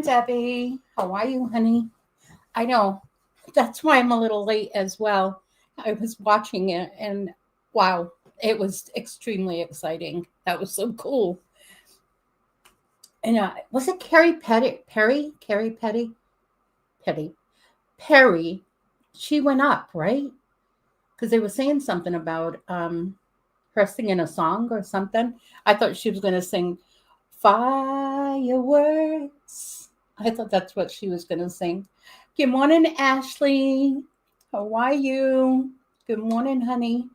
morning, Debbie. How are you, honey? I know. That's why I'm a little late as well. I was watching it and wow, it was extremely exciting. That was so cool. And was it Carrie Petty? Perry? Carrie Petty? Petty. Perry. She went up, right? Because they were saying something about her singing a song or something. I thought she was going to sing fireworks. I thought that's what she was going to sing. Good morning, Ashley. How are you? Good morning, honey.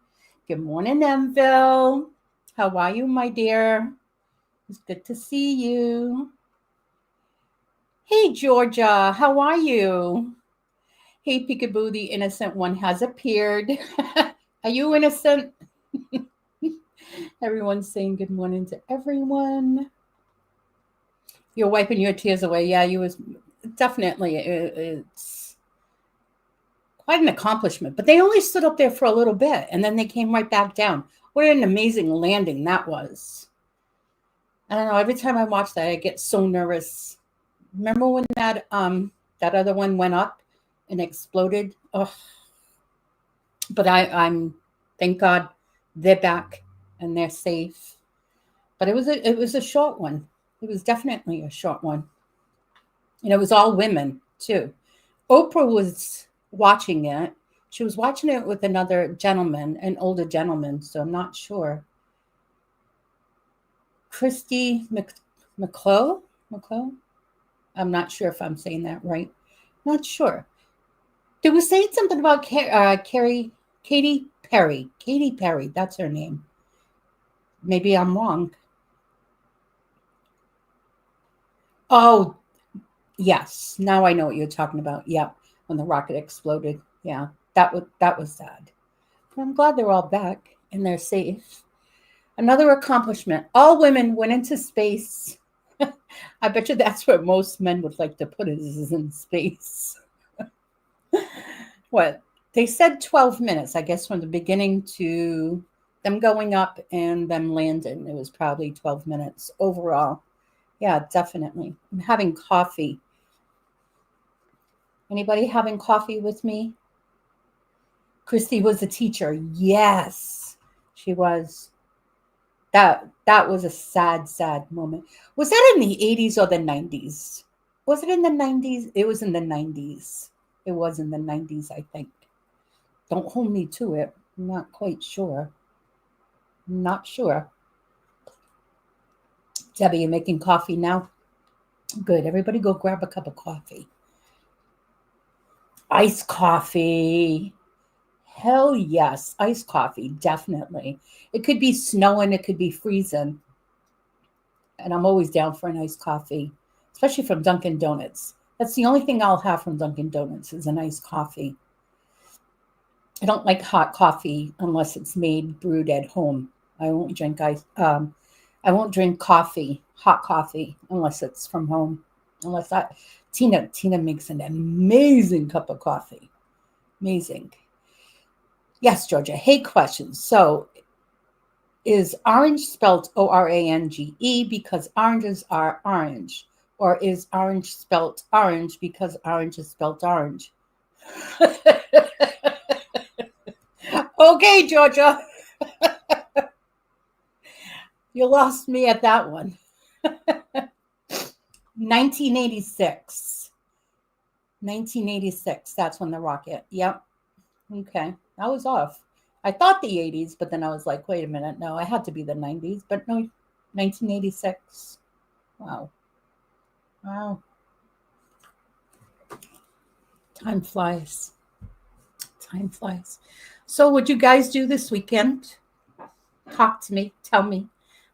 Good morning, Emville. How are you, my dear? It's good to see you. Hey, Georgia. How are you? Hey, Peekaboo, the innocent one has appeared. Are you innocent? Everyone's saying good morning to everyone. You're wiping your tears away. Yeah, you was definitely. It's quite an accomplishment. But they only stood up there for a little bit, and then they came right back down. What an amazing landing that was. I don't know. Every time I watch that, I get so nervous. Remember when that other one went up and exploded? Oh, but I'm thank God they're back and they're safe. But it was a short one. It was definitely a short one. And it was all women too. Oprah was watching it. She was watching it with another gentleman, an older gentleman, so I'm not sure. Christy McClough? I'm not sure if I'm saying that right. Not sure. They were saying something about Katy Perry. Katy Perry, that's her name. Maybe I'm wrong. Oh, yes. Now I know what you're talking about. Yep. When the rocket exploded. Yeah. That was sad. But I'm glad they're all back and they're safe. Another accomplishment. All women went into space. I bet you that's what most men would like to put is in space. What? They said 12 minutes, I guess, from the beginning to them going up and them landing. It was probably 12 minutes overall. Yeah, definitely. I'm having coffee. Anybody having coffee with me? Christy was a teacher. Yes, she was. That was a sad moment. Was that in the 80s or the 90s? Was it in the 90s? It was in the 90s. It was in the 90s, I think. Don't hold me to it. I'm not quite sure. I'm not sure. Debbie, you making coffee now? Good. Everybody go grab a cup of coffee. Iced coffee. Hell yes. Iced coffee, definitely. It could be snowing, it could be freezing. And I'm always down for an iced coffee, especially from Dunkin' Donuts. That's the only thing I'll have from Dunkin' Donuts is an iced coffee. I don't like hot coffee unless it's made brewed at home. I won't drink I won't drink hot coffee, unless it's from home. Unless Tina makes an amazing cup of coffee. Amazing. Yes, Georgia. Hey, questions. So, is orange spelled ORANGE because oranges are orange? Or is orange spelled orange because orange is spelled orange? Okay, Georgia. You lost me at that one. 1986. 1986. That's when the rocket. Yep. Okay. I was off. I thought the 80s, but then I was like, wait a minute. No, I had to be the 90s. But no, 1986. Wow. Wow. Time flies. Time flies. So, what'd you guys do this weekend? Talk to me. Tell me.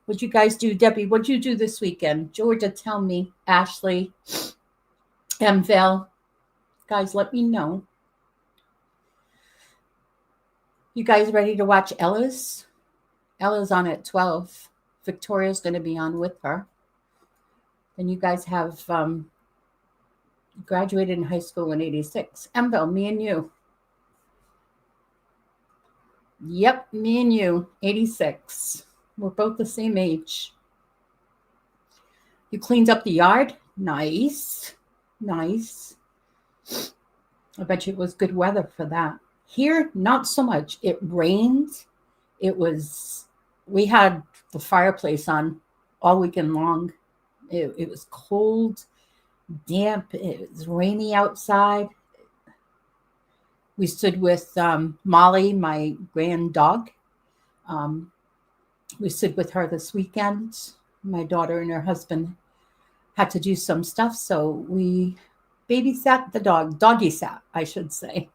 What'd you guys do? Debbie, what'd you do this weekend? Georgia, tell me. Ashley, Emville. Guys, let me know. You guys ready to watch Ella's? Ella's on at 12. Victoria's going to be on with her. Then you guys have graduated in high school in 86. Emville, me and you. Yep, me and you, 86. We're both the same age. You cleaned up the yard? Nice. Nice. I bet you it was good weather for that. Here, not so much. It rained. We had the fireplace on all weekend long. It was cold, damp. It was rainy outside. We stood with Molly, my grand dog. Um, we stood with her this weekend. My daughter and her husband had to do some stuff, so we babysat the doggy sat, I should say.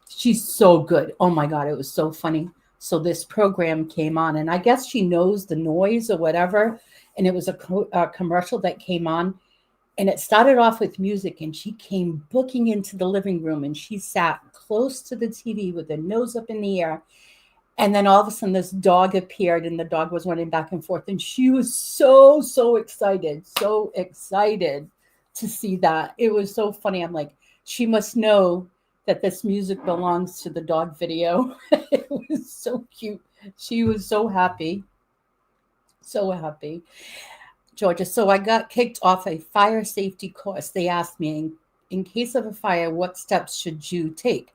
She's so good. Oh my God, it was so funny. So this program came on, and I guess she knows the noise or whatever. And it was a commercial that came on, and it started off with music, and she came booking into the living room, and she sat close to the TV with her nose up in the air. And then all of a sudden this dog appeared, and the dog was running back and forth. And she was so excited to see that. It was so funny. I'm like, she must know that this music belongs to the dog video. It was so cute. She was so happy. So happy. Georgia, so I got kicked off a fire safety course. They asked me, in case of a fire, what steps should you take?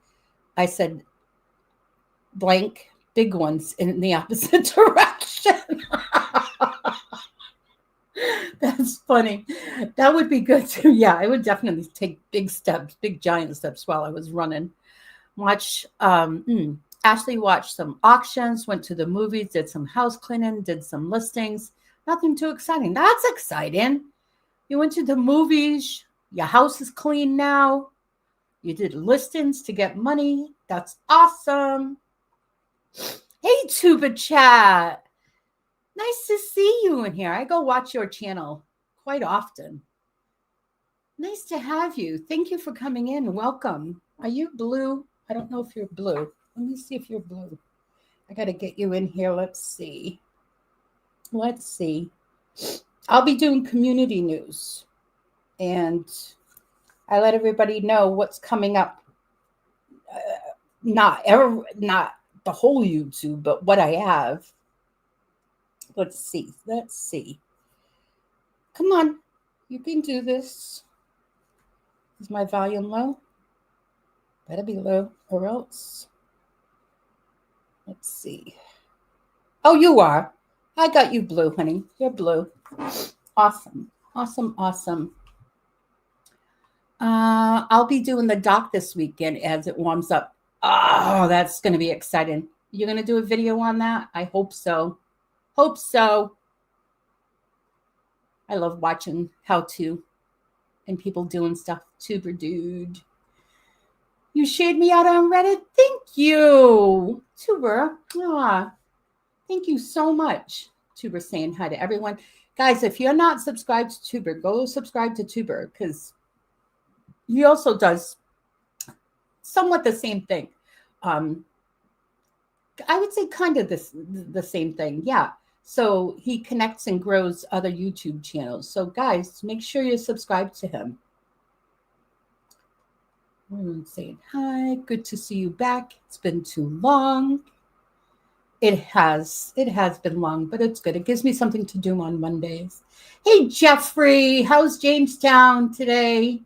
I said, blank, big ones in the opposite direction. That's funny. That would be good too. Yeah, I would definitely take big steps, big giant steps while I was running. Ashley watched some auctions, went to the movies, did some house cleaning, did some listings. Nothing too exciting. That's exciting. You went to the movies. Your house is clean now. You did listings to get money. That's awesome. Hey, Tuba Chat. Nice to see you in here. I go watch your channel quite often. Nice to have you. Thank you for coming in. Welcome. Are you blue? I don't know if you're blue. Let me see if you're blue. I got to get you in here. Let's see. I'll be doing community news, and I let everybody know what's coming up. Not the whole YouTube, but what I have. Let's see. Come on. You can do this. Is my volume low? Better be low or else. Let's see. Oh, you are. I got you blue, honey. You're blue. Awesome. I'll be doing the dock this weekend as it warms up. Oh, that's going to be exciting. You're going to do a video on that? I hope so. I love watching how-to and people doing stuff. Tuber dude. You shared me out on Reddit. Thank you, Tuber. Thank you so much. Tuber saying hi to everyone. Guys, if you're not subscribed to Tuber, go subscribe to Tuber, because he also does somewhat the same thing. I would say kind of the same thing. Yeah. So he connects and grows other YouTube channels. So guys, make sure you're subscribed to him. Everyone's saying hi. Good to see you back. It's been too long. It has been long, but it's good. It gives me something to do on Mondays. Hey, Jeffrey, how's Jamestown today?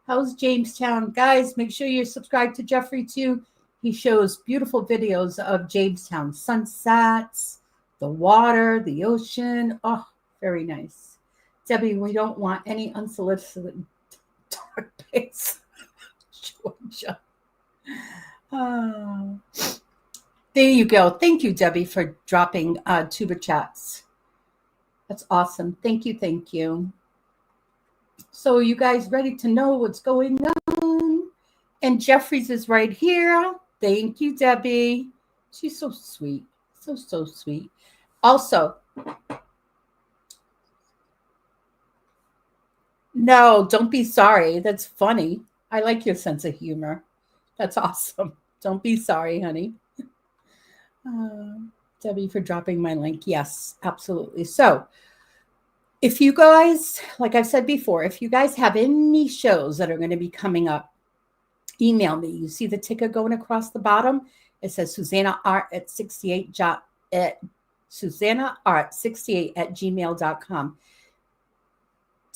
How's Jamestown? Guys, make sure you're subscribed to Jeffrey too. He shows beautiful videos of Jamestown sunsets, the water, the ocean. Oh, very nice. Debbie, we don't want any unsolicited dark pics. Georgia. There you go. Thank you, Debbie, for dropping Tuber chats. That's awesome. Thank you. So you guys ready to know what's going on? And Jeffries is right here. Thank you, Debbie. She's so sweet. So sweet. Also, no, don't be sorry. That's funny. I like your sense of humor. That's awesome. Don't be sorry, honey. Debbie, for dropping my link. Yes, absolutely. So if you guys, like I've said before, if you guys have any shows that are going to be coming up, email me. You see the ticker going across the bottom? It says Susanna Art at 68 at Susanna Art 68 at gmail.com.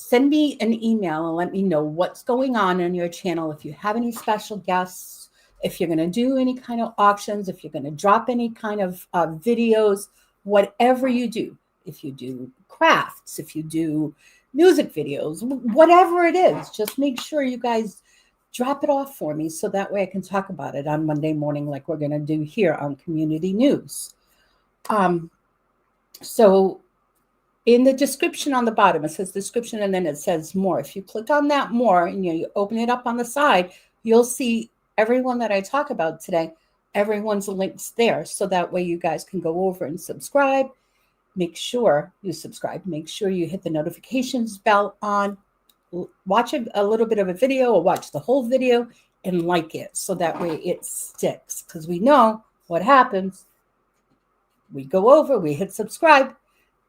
send me an email and let me know what's going on your channel. If you have any special guests, if you're going to do any kind of auctions, if you're going to drop any kind of videos, whatever you do, if you do crafts, if you do music videos, whatever it is, just make sure you guys drop it off for me so that way I can talk about it on Monday morning like we're going to do here on Community News. So in the description on the bottom, it says description and then it says more. If you click on that more and you open it up on the side, you'll see everyone that I talk about today, everyone's links there. So that way you guys can go over and subscribe. Make sure you subscribe. Make sure you hit the notifications bell on. Watch a little bit of a video or watch the whole video and like it so that way it sticks. Because we know what happens. We go over, we hit subscribe.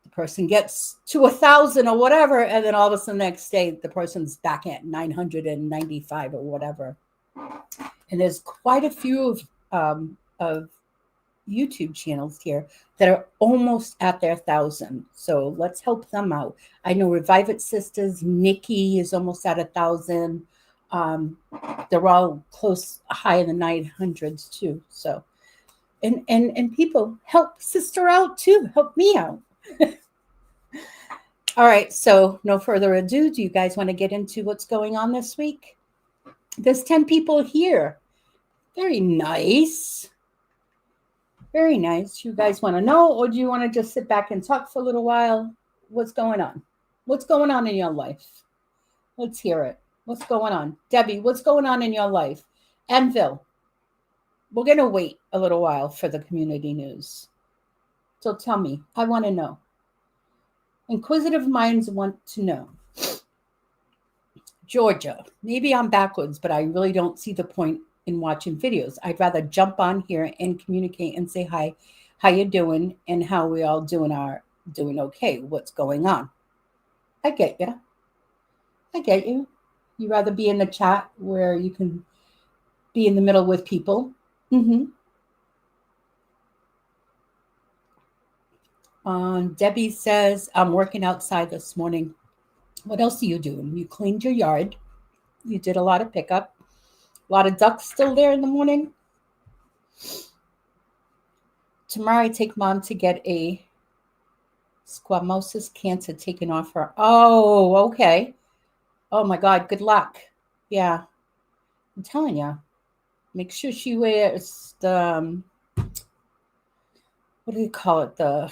The person gets to 1,000 or whatever, and then all of a sudden the next day, the person's back at 995 or whatever. And there's quite a few of YouTube channels here that are almost at their 1,000. So let's help them out. I know Revive It Sisters, Nikki is almost at 1,000. They're all close, high in the 900s too. So, and people help sister out too. Help me out. All right, so no further ado. Do you guys want to get into what's going on this week? There's 10 people here. Very nice. Very nice. You guys want to know, or do you want to just sit back and talk for a little while? What's going on? What's going on in your life? Let's hear it. What's going on? Debbie, what's going on in your life? Enville, we're going to wait a little while for the community news. So tell me, I want to know. Inquisitive minds want to know. Georgia, maybe I'm backwards, but I really don't see the point in watching videos. I'd rather jump on here and communicate and say hi, how you doing, and how we all doing okay, what's going on. I get you. I get you. You'd rather be in the chat where you can be in the middle with people. Debbie says, I'm working outside this morning. What else are you doing? You cleaned your yard. You did a lot of pickup. A lot of ducks still there in the morning. Tomorrow I take mom to get a squamous cancer taken off her. Oh, okay. Oh my God, good luck. Yeah, I'm telling you. Make sure she wears the, what do you call it? The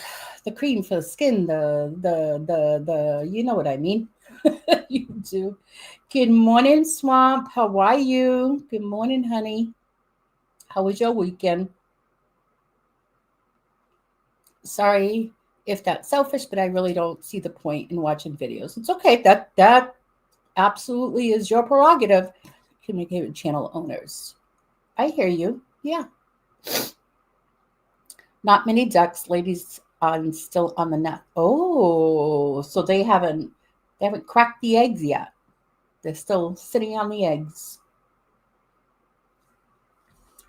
cream for the skin, the you know what I mean. You do. Good morning, Swamp. How are you? Good morning, honey. How was your weekend? Sorry if that's selfish, but I really don't see the point in watching videos. It's okay. That absolutely is your prerogative. Communicate with channel owners. I hear you. Yeah. Not many ducks, ladies, still on the net. Oh, so they haven't cracked the eggs yet. They're still sitting on the eggs.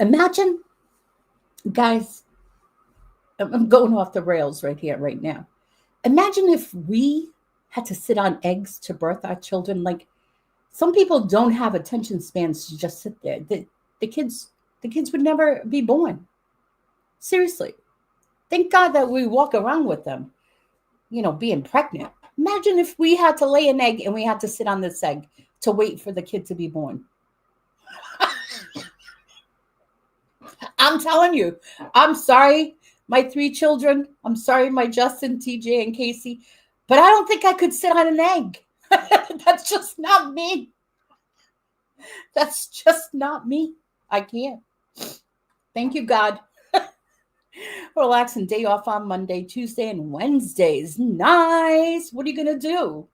Imagine, guys, I'm going off the rails right here, right now. Imagine if we had to sit on eggs to birth our children. Like, some people don't have attention spans to just sit there. The kids would never be born. Seriously. Thank God that we walk around with them, being pregnant. Imagine if we had to lay an egg and we had to sit on this egg to wait for the kid to be born. I'm telling you, I'm sorry, my 3 children. I'm sorry, my Justin, TJ, and Casey, but I don't think I could sit on an egg. That's just not me. That's just not me. I can't. Thank you, God. Relaxing day off on Monday, Tuesday, and Wednesdays. Nice. What are you going to do?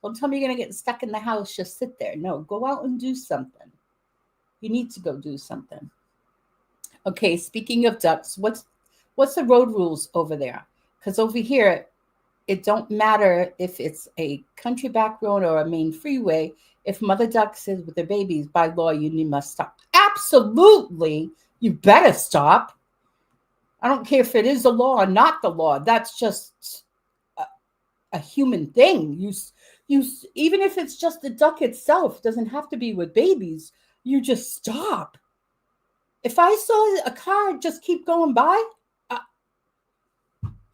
Don't tell me you're going to get stuck in the house. Just sit there. No, go out and do something. You need to go do something. Okay, speaking of ducks, what's the road rules over there? Because over here, it don't matter if it's a country back road or a main freeway. If mother duck says with their babies, by law, you must stop. Absolutely. You better stop. I don't care if it is the law or not the law. That's just a human thing. Even if it's just the duck itself, doesn't have to be with babies. You just stop. If I saw a car just keep going by,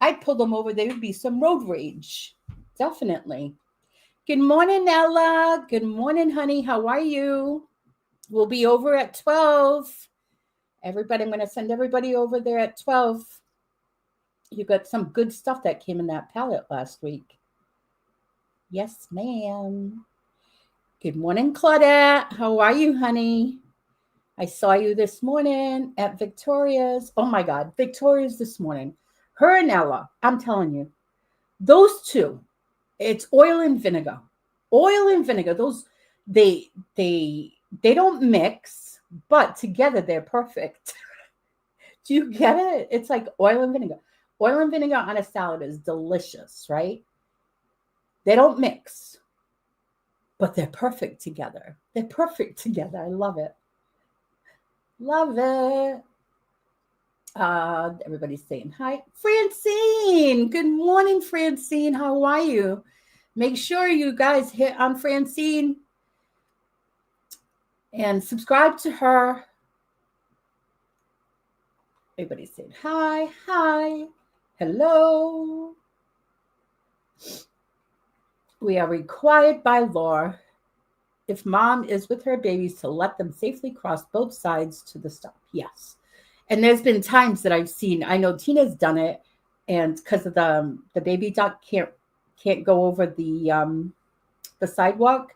I'd pull them over. There would be some road rage. Definitely. Good morning, Ella. Good morning, honey. How are you? We'll be over at 12. Everybody, I'm going to send everybody over there at 12. You got some good stuff that came in that pallet last week. Yes, ma'am. Good morning, Claudette. How are you, honey? I saw you this morning at Victoria's. Oh, my God. Victoria's this morning. Her and Ella, I'm telling you, those two, it's oil and vinegar. Oil and vinegar. Those, they don't mix, but together they're perfect. Do you get it? It's like oil and vinegar. Oil and vinegar on a salad is delicious, right? They don't mix, but they're perfect together. They're perfect together. I love it. Love it. Everybody's saying hi. Francine, good morning, Francine. How are you? Make sure you guys hit on Francine and subscribe to her. Everybody's saying hi, hi, hello. We are required by law, if mom is with her babies, to let them safely cross both sides to the stop. Yes. And there's been times that I've seen, I know Tina's done it, and because of the baby duck can't go over the sidewalk,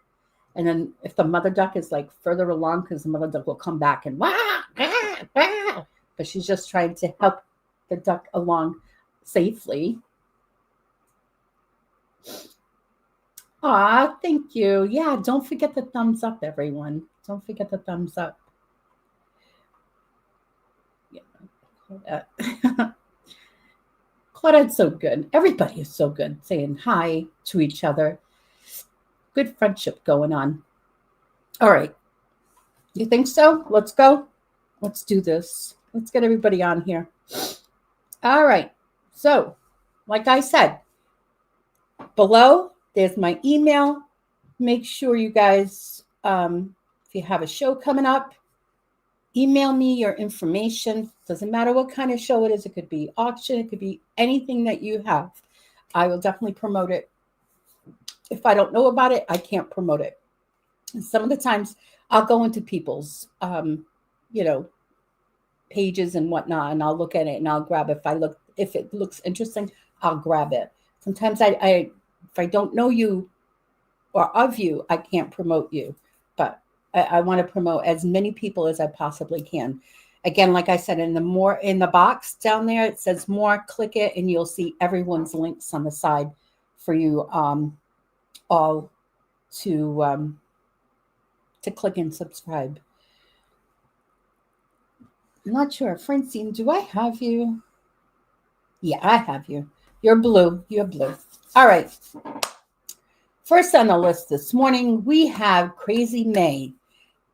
and then if the mother duck is like further along, because the mother duck will come back and but she's just trying to help the duck along safely. Aw, thank you. Yeah, don't forget the thumbs up, everyone. Don't forget the thumbs up. Yeah. Claudette's so good. Everybody is so good, saying hi to each other. Good friendship going on. All right. You think so? Let's go. Let's do this. Let's get everybody on here. All right. So, like I said, below, there's my email. Make sure you guys, if you have a show coming up, email me your information. Doesn't matter what kind of show it is. It could be auction. It could be anything that you have. I will definitely promote it. If I don't know about it, I can't promote it. And some of the times I'll go into people's, pages and whatnot, and I'll look at it and I'll grab it. If it looks interesting, I'll grab it. Sometimes if I don't know you or of you, I can't promote you, but I want to promote as many people as I possibly can. Again, like I said, in the box down there, it says more, click it, and you'll see everyone's links on the side for you all to click and subscribe. I'm not sure. Francine, do I have you? Yeah, I have you. You're blue. You're blue. All right. First on the list this morning, we have Crazy May.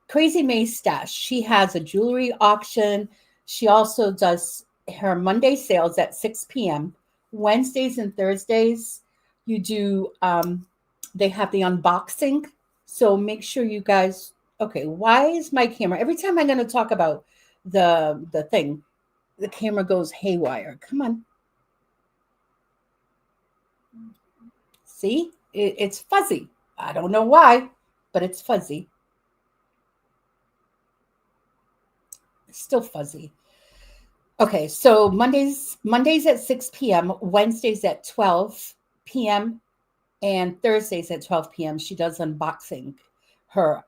Crazy May Stash. She has a jewelry auction. She also does her Monday sales at 6 p.m. Wednesdays and Thursdays, you do, they have the unboxing. So make sure you guys, okay, why is my camera, every time I'm going to talk about the thing, the camera goes haywire. Come on. See, it's fuzzy. I don't know why, but it's fuzzy. It's still fuzzy. Okay, so Mondays at 6 p.m., Wednesdays at 12 p.m., and Thursdays at 12 p.m. She does unboxing her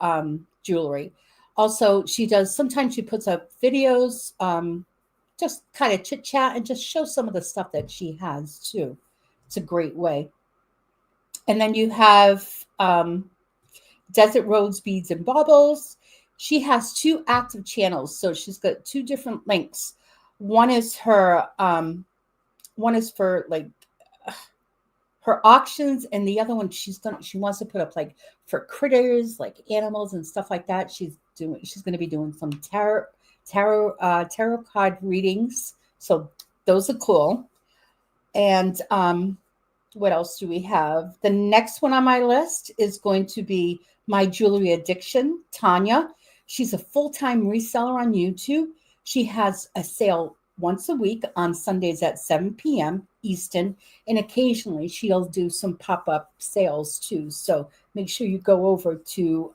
jewelry. Also, sometimes she puts up videos, just kind of chit chat and just show some of the stuff that she has too. It's a great way. And then you have Desert Roads Beads and Baubles. She has 2 active channels, so she's got 2 different links. One is for like her auctions, and the other one she wants to put up like for critters, like animals and stuff like that. She's going to be doing some tarot card readings. So those are cool. And What else do we have? The next one on my list is going to be My Jewelry Addiction, Tanya. She's a full-time reseller on YouTube. She has a sale once a week on Sundays at 7 p.m. Eastern, and occasionally she'll do some pop-up sales too. So make sure you go over to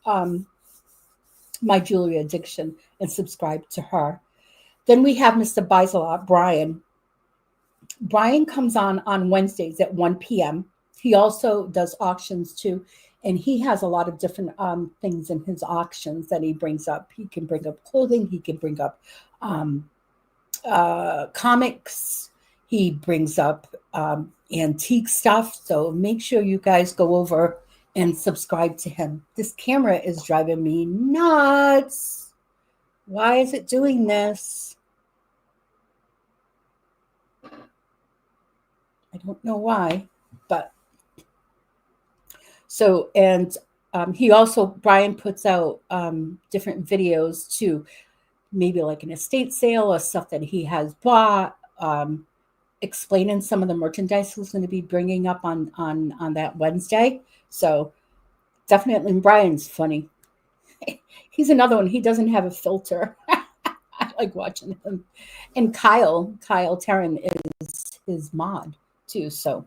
My Jewelry Addiction and subscribe to her. Then we have Mr. Bisalot, Brian. Brian comes on Wednesdays at 1 p.m. He also does auctions too, and he has a lot of different things in his auctions that he brings up. He can bring up clothing. He can bring up comics. He brings up antique stuff. So make sure you guys go over and subscribe to him. This camera is driving me nuts. Why is it doing this? I don't know why, but so, and Brian puts out different videos too, maybe like an estate sale or stuff that he has bought, explaining some of the merchandise he's going to be bringing up on that Wednesday. So definitely, Brian's funny. He's another one. He doesn't have a filter. I like watching him. And Kyle Terran is his mod too. So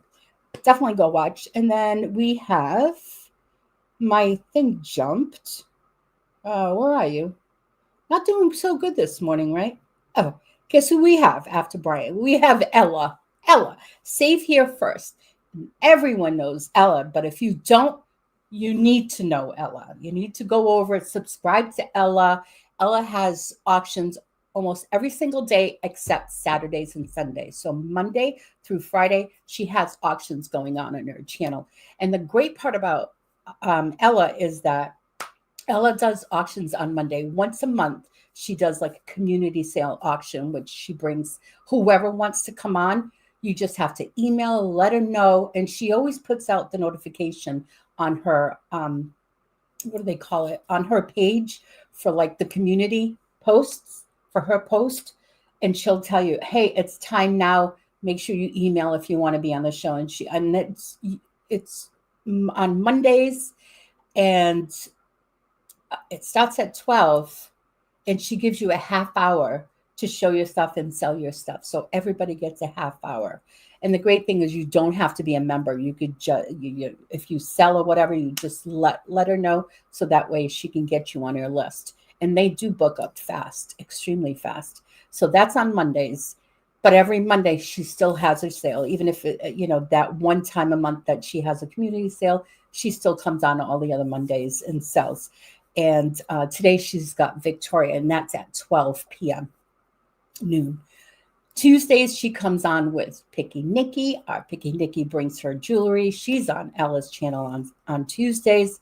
definitely go watch. And then we have, my thing jumped. Where are you? Not doing so good this morning, right? Oh, guess who we have after Brian? We have Ella. Ella, save here first. Everyone knows Ella, but if you don't, you need to know Ella. You need to go over and subscribe to Ella. Ella has auctions almost every single day except Saturdays and Sundays. So Monday through Friday, she has auctions going on her channel. And the great part about Ella is that Ella does auctions on Monday. Once a month, she does like a community sale auction, which she brings whoever wants to come on. You just have to email, let her know. And she always puts out the notification on her, what do they call it? On her page for like the community posts for her post. And she'll tell you, hey, it's time now. Make sure you email if you want to be on the show. And it's on Mondays, and it starts at 12, and she gives you a half hour to show your stuff and sell your stuff. So everybody gets a half hour. And the great thing is you don't have to be a member. You could if you sell or whatever, you just let her know, so that way she can get you on her list. And they do book up fast, extremely fast. So that's on Mondays. But every Monday she still has her sale, even if that one time a month that she has a community sale, she still comes on all the other Mondays and sells. And today she's got Victoria, and that's at 12 p.m. noon. Tuesdays, she comes on with Picky Nikki. Our Picky Nikki brings her jewelry. She's on Ella's channel on Tuesdays.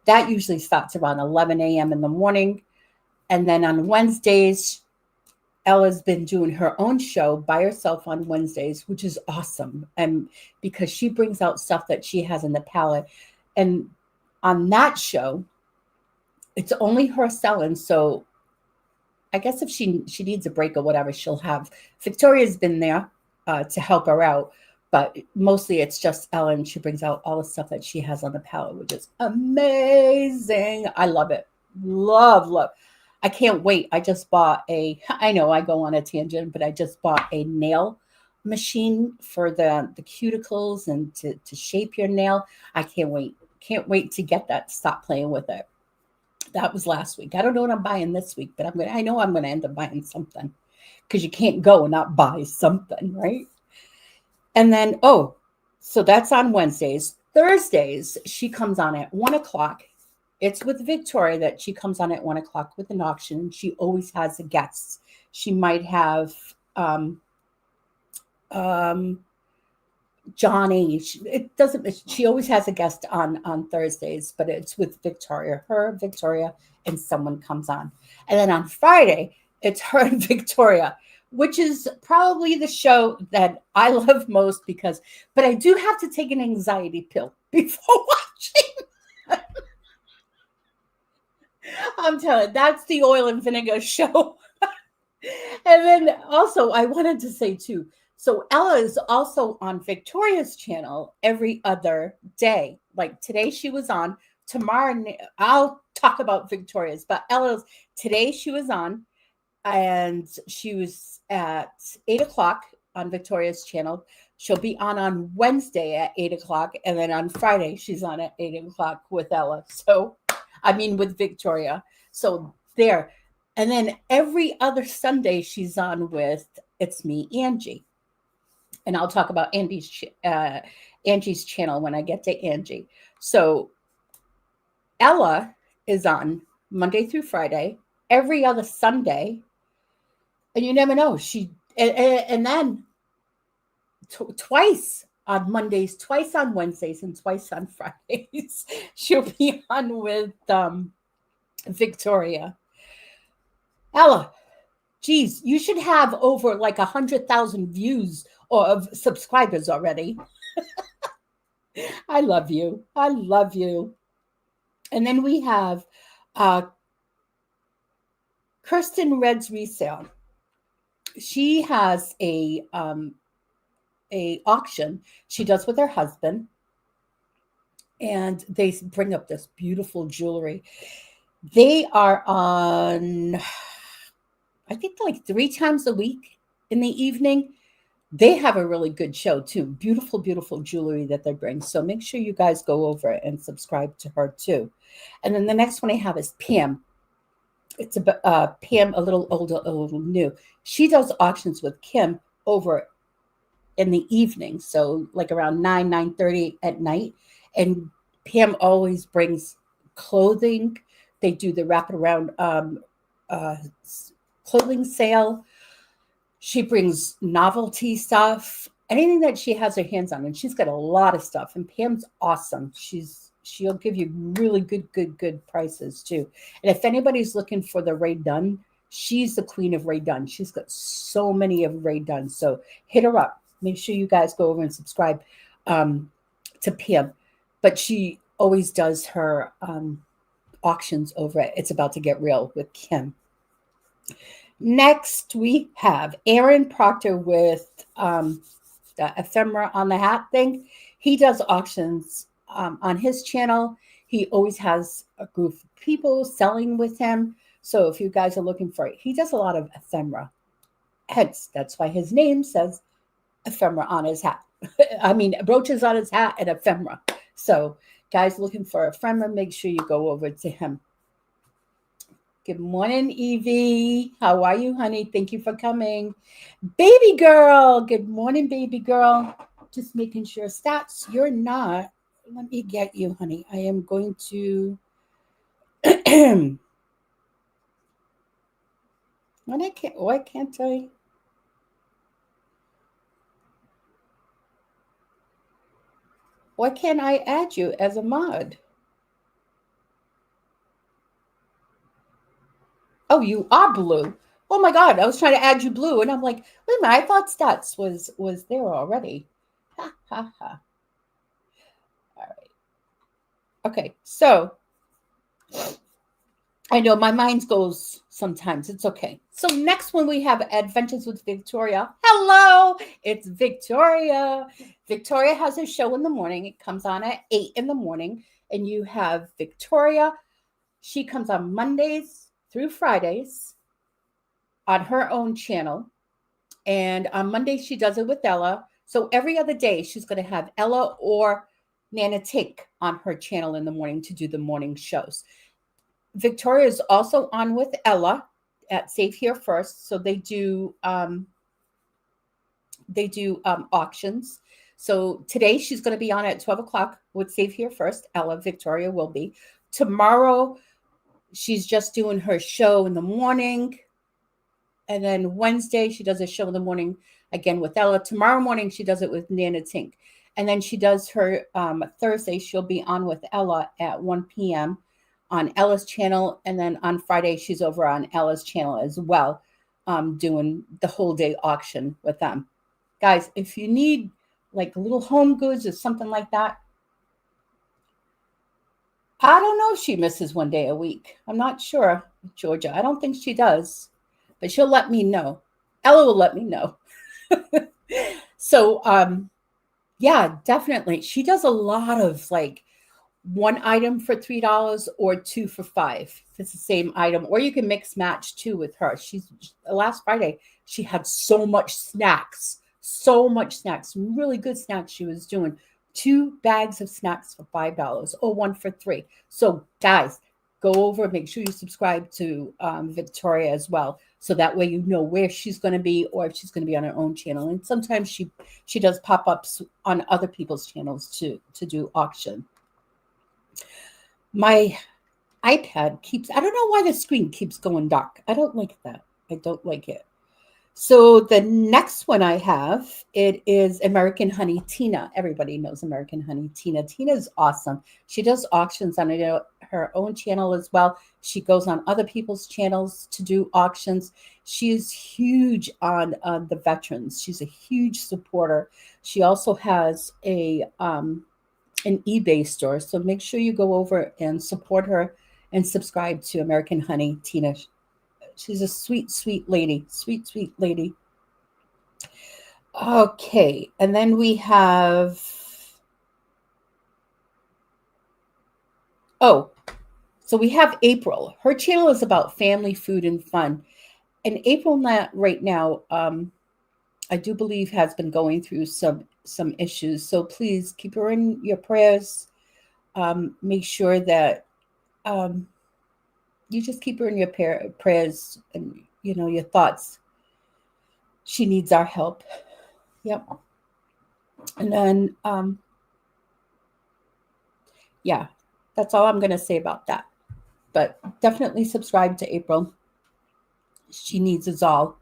That usually starts around 11 a.m. in the morning. And then on Wednesdays, Ella's been doing her own show by herself on Wednesdays, which is awesome. And because she brings out stuff that she has in the palette. And on that show, it's only her selling. So I guess if she needs a break or whatever, she'll have. Victoria's been there to help her out, but mostly it's just Ella, and she brings out all the stuff that she has on the palette, which is amazing. I love it. Love. I can't wait. I just bought I know I go on a tangent, but I just bought a nail machine for the cuticles and to shape your nail. I can't wait. Can't wait to get that, stop playing with it. That was last week. I don't know what I'm buying this week, but I know I'm going to end up buying something, because you can't go and not buy something, right? And then, so that's on Wednesdays. Thursdays, she comes on at 1 o'clock. It's with Victoria that she comes on at 1 o'clock with an auction. She always has a guest. She might have Johnny. She always has a guest on Thursdays, but it's with Victoria, and someone comes on. And then on Friday, it's her and Victoria, which is probably the show that I love most, but I do have to take an anxiety pill before watching. I'm telling you, that's the oil and vinegar show. And then also I wanted to say too, So Ella is also on Victoria's channel every other day. Like today she was on. Tomorrow I'll talk about Victoria's, but Ella's today she was on, and she was at 8 o'clock on Victoria's channel. She'll be on Wednesday at 8 o'clock, and then on Friday she's on at 8 o'clock with Ella. So, I mean with Victoria. So there, and then every other Sunday she's on with It's Me, Angie, and I'll talk about Angie's channel when I get to Angie. So Ella is on Monday through Friday, every other Sunday, and you never know. And then twice on Mondays, twice on Wednesdays, and twice on Fridays. She'll be on with Victoria. Ella, geez, you should have over like 100,000 views or of subscribers already. I love you. I love you. And then we have Kierstenredresale. She has a auction she does with her husband, and they bring up this beautiful jewelry. They are on, I think, like 3 times a week in the evening. They have a really good show too. Beautiful, beautiful jewelry that they bring. So make sure you guys go over and subscribe to her too. And then the next one I have is Pam. It's a Pam, a little older, a little new. She does auctions with Kim over in the evening, so like around 9:30 at night. And Pam always brings clothing. They do the wraparound clothing sale. She brings novelty stuff, anything that she has her hands on, and she's got a lot of stuff. And Pam's awesome. She'll give you really good prices too. And if anybody's looking for the Ray Dunn, she's the queen of Ray Dunn. She's got so many of Ray Dunn. So hit her up. Make sure you guys go over and subscribe to Pam. But she always does her auctions over at It's About to Get Real with Kim. Next, we have Aaron Proctor with the ephemera on the hat thing. He does auctions on his channel. He always has a group of people selling with him. So if you guys are looking for it, he does a lot of ephemera. Hence, that's why his name says ephemera on his hat. I mean, brooches on his hat and ephemera. So guys looking for ephemera, make sure you go over to him. Good morning, Evie. How are you, honey? Thank you for coming. Baby girl. Good morning, baby girl. Just making sure stats. You're not. Let me get you, honey. I am going to. Why can't I? Why can't I add you as a mod? Oh, you are blue. Oh my God, I was trying to add you blue, and I'm like, wait a minute, I thought stats was there already. Ha ha ha. All right. Okay, so I know my mind goes sometimes. It's okay. So next one we have Adventures with Victoria. Hello, it's Victoria. Victoria has a show in the morning. It comes on at 8 in the morning, and you have Victoria. She comes on Mondays through Fridays on her own channel. And on Monday, she does it with Ella. So every other day, she's going to have Ella or Nana Tink on her channel in the morning to do the morning shows. Victoria is also on with Ella at Save Here First. So they do auctions. So today she's going to be on at 12 o'clock with Save Here First. Ella, Victoria will be. Tomorrow, she's just doing her show in the morning. And then Wednesday, she does a show in the morning again with Ella. Tomorrow morning, she does it with Nana Tink. And then she does her Thursday, she'll be on with Ella at 1 p.m. on Ella's channel. And then on Friday, she's over on Ella's channel as well, doing the whole day auction with them. Guys, if you need like little home goods or something like that, I don't know if she misses one day a week. I'm not sure, Georgia. I don't think she does, but she'll let me know. Ella will let me know. So, yeah, definitely. She does a lot of like one item for $3 or two for five if it's the same item, or you can mix match too with her. She's last Friday she had so much snacks, really good snacks. She was doing two bags of snacks for $5 or one for three. So guys, go over, make sure you subscribe to Victoria as well, so that way you know where she's going to be or if she's going to be on her own channel. And sometimes she does pop-ups on other people's channels to do auction. My iPad keeps, I don't know why the screen keeps going dark. I don't like that. I don't like it. So the next one I have, it is American Honey Tina. Everybody knows American Honey Tina. Tina's awesome. She does auctions on her own channel as well. She goes on other people's channels to do auctions. She's huge on the veterans. She's a huge supporter. She also has an eBay store. So make sure you go over and support her and subscribe to American Honey Tina. She's a sweet, sweet lady. Sweet, sweet lady. Okay. And then we have, oh, so we have April. Her channel is about family, food, and fun. And April right now, I do believe has been going through some issues. So please keep her in your prayers. Make sure that you just keep her in your prayers and your thoughts. She needs our help. Yep. And then yeah, that's all I'm going to say about that. But definitely subscribe to April. She needs us all.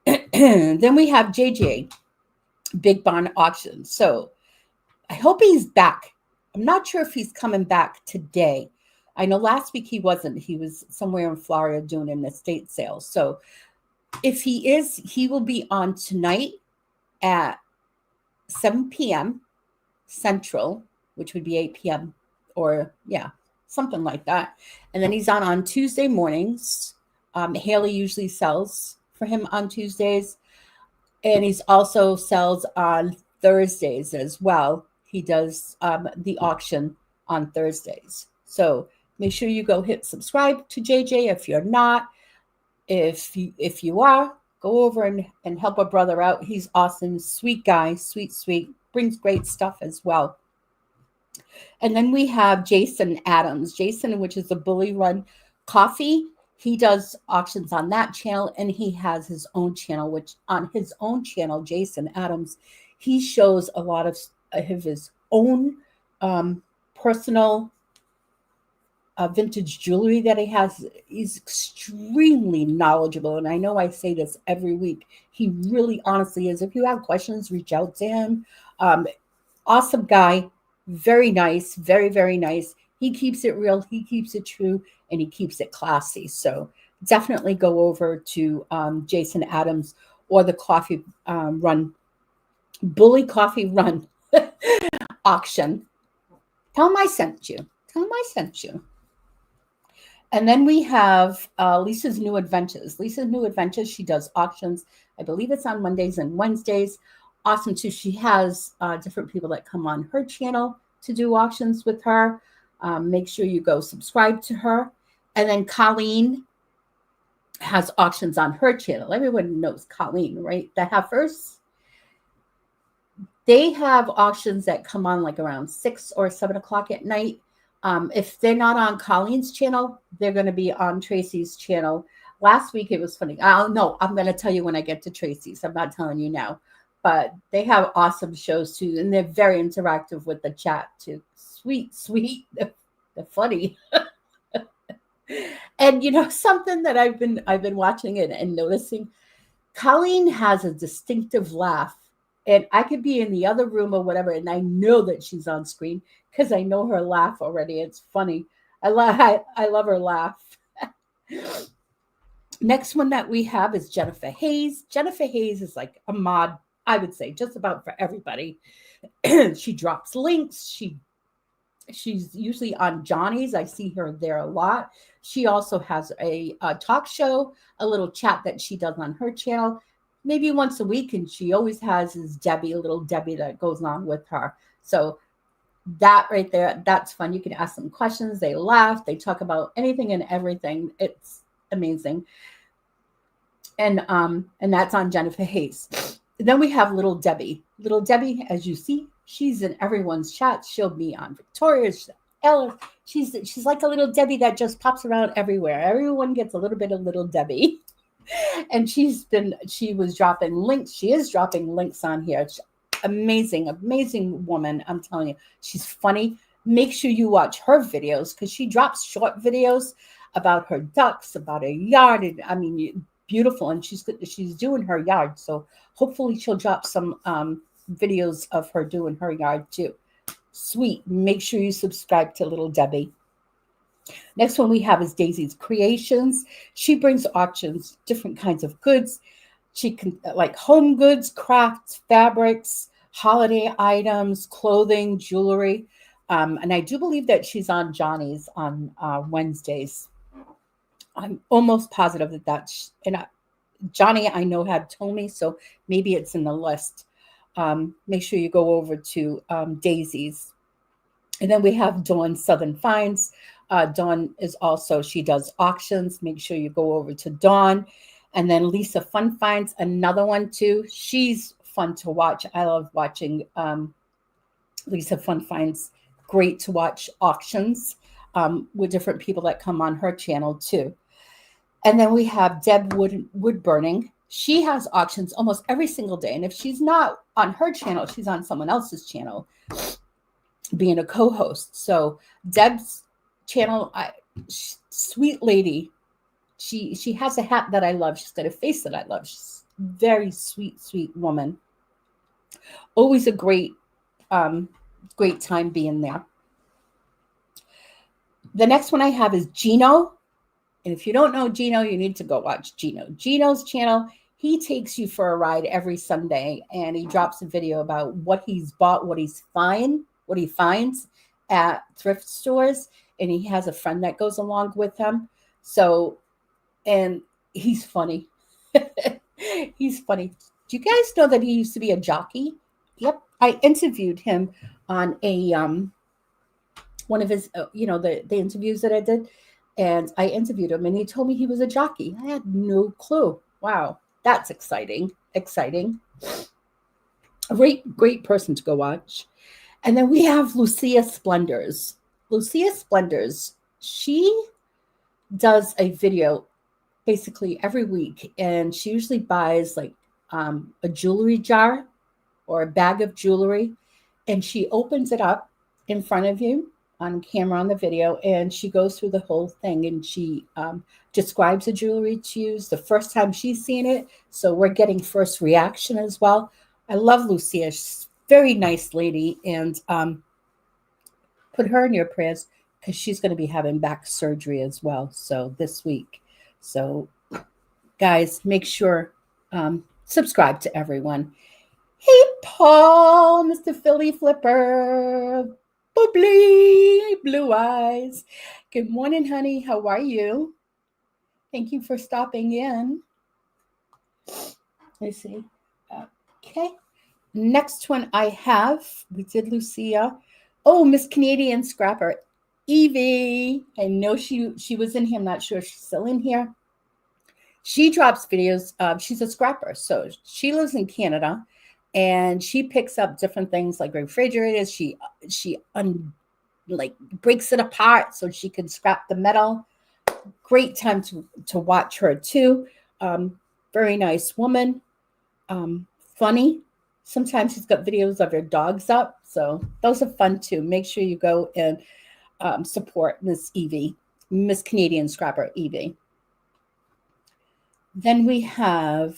Then we have JJ, Big Barn Auction. So I hope he's back. I'm not sure if he's coming back today. I know last week he wasn't. He was somewhere in Florida doing an estate sale. So if he is, he will be on tonight at 7 p.m. Central, which would be 8 p.m. or something like that. And then he's on Tuesday mornings. Haley usually sells for him on Tuesdays. And he's also sells on Thursdays as well. He does the auction on Thursdays. So make sure you go hit subscribe to JJ if you're not. If you are, go over and help a brother out. He's awesome, sweet guy, sweet, brings great stuff as well. And then we have Jason Adams. Jason, which is the Bully Run Coffee. He does auctions on that channel, and he has his own channel, which on his own channel, Jason Adams, he shows a lot of his own personal vintage jewelry that he has. He's extremely knowledgeable, and I know I say this every week. He really honestly is. If you have questions, reach out to him. Awesome guy, very nice, very, very nice. He keeps it real, he keeps it true, and he keeps it classy. So definitely go over to Jason Adams or the Coffee Run, Bully Coffee Run auction. Tell him I sent you. Tell him I sent you. And then we have Lisa's New Adventures. Lisa's New Adventures, she does auctions. I believe it's on Mondays and Wednesdays. Awesome, too. She has different people that come on her channel to do auctions with her. Make sure you go subscribe to her. And then Colleen has auctions on her channel. Everyone knows Colleen, right? The Heifers. They have auctions that come on like around 6 or 7 o'clock at night. If they're not on Colleen's channel, they're going to be on Tracy's channel. Last week, it was funny. No, I'm going to tell you when I get to Tracy's. I'm not telling you now. But they have awesome shows, too. And they're very interactive with the chat, too. Sweet. They're funny. And, something that I've been watching and noticing, Colleen has a distinctive laugh. And I could be in the other room or whatever, and I know that she's on screen because I know her laugh already. It's funny. I love her laugh. Next one that we have is Jennifer Hayes. Jennifer Hayes is like a mod, I would say, just about for everybody. She drops links. She's usually on Johnny's. I see her there a lot. She also has a talk show, a little chat that she does on her channel. maybe once a week, and she always has his Debbie, little Debbie that goes on with her. So that right there, that's fun. You can ask them questions. They laugh. They talk about anything and everything. It's amazing. And that's on Jennifer Hayes. Then we have Little Debbie. Little Debbie, as you see, she's in everyone's chat. She'll be on Victoria's, Ella. She's like a little Debbie that just pops around everywhere. Everyone gets a little bit of Little Debbie. And she was dropping links. She is dropping links on here. Amazing woman. I'm telling you, she's funny. Make sure you watch her videos because she drops short videos about her ducks, about her yard. And, I mean, beautiful. And she's doing her yard. So hopefully she'll drop some videos of her doing her yard too. Sweet. Make sure you subscribe to Little Debbie. Next one we have is Daisy's Creations. She brings auctions, different kinds of goods. She can like home goods, crafts, fabrics, holiday items, clothing, jewelry. And I do believe that she's on Johnny's on Wednesdays. I'm almost positive that that's, and Johnny I know had told me, so maybe it's in the list. Make sure you go over to Daisy's. And then we have Dawn Southern Finds. Dawn is also, she does auctions. Make sure you go over to Dawn. And then Lisa Fun Finds, another one too. She's fun to watch. I love watching Lisa Fun Finds. Great to watch auctions with different people that come on her channel too. And then we have Deb Wood Burning. She has auctions almost every single day. And if she's not on her channel, she's on someone else's channel, being a co-host. So Deb's channel, sweet lady. She has a hat that I love. She's got a face that I love. She's a very sweet woman. Always a great time being there. The next one I have is Gino. And if you don't know Gino, you need to go watch Gino. Gino's channel, he takes you for a ride every Sunday, and he drops a video about what he's bought, what he finds at thrift stores, and he has a friend that goes along with him. So, and he's funny. He's funny. Do you guys know that he used to be a jockey? Yep. I interviewed him on a one of his, the interviews that I did. And I interviewed him, and he told me he was a jockey. I had no clue. Wow, that's exciting. Exciting. A great person to go watch. And then we have Lucia Splendors. Lucia Splendors, she does a video basically every week, and she usually buys like a jewelry jar or a bag of jewelry, and she opens it up in front of you on camera on the video, and she goes through the whole thing, and she describes the jewelry to use the first time she's seen it. So we're getting first reaction as well. I love Lucia. She's a very nice lady, and put her in your prayers because she's going to be having back surgery as well. So this week. So guys, make sure subscribe to everyone. Hey, Paul, Mr. Philly Flipper. Bubbly blue eyes. Good morning, honey. How are you? Thank you for stopping in. Let's see. Okay. Next one I have, we did Lucia. Oh, Miss Canadian Scrapper. Evie. I know she was in here. I'm not sure if she's still in here. She drops videos. She's a scrapper. So she lives in Canada. And she picks up different things like refrigerators. She breaks it apart so she can scrap the metal. Great time to watch her too. Very nice woman. Funny. Sometimes she's got videos of her dogs up. So those are fun too. Make sure you go and support Miss Evie, Miss Canadian Scrapper Evie. Then we have,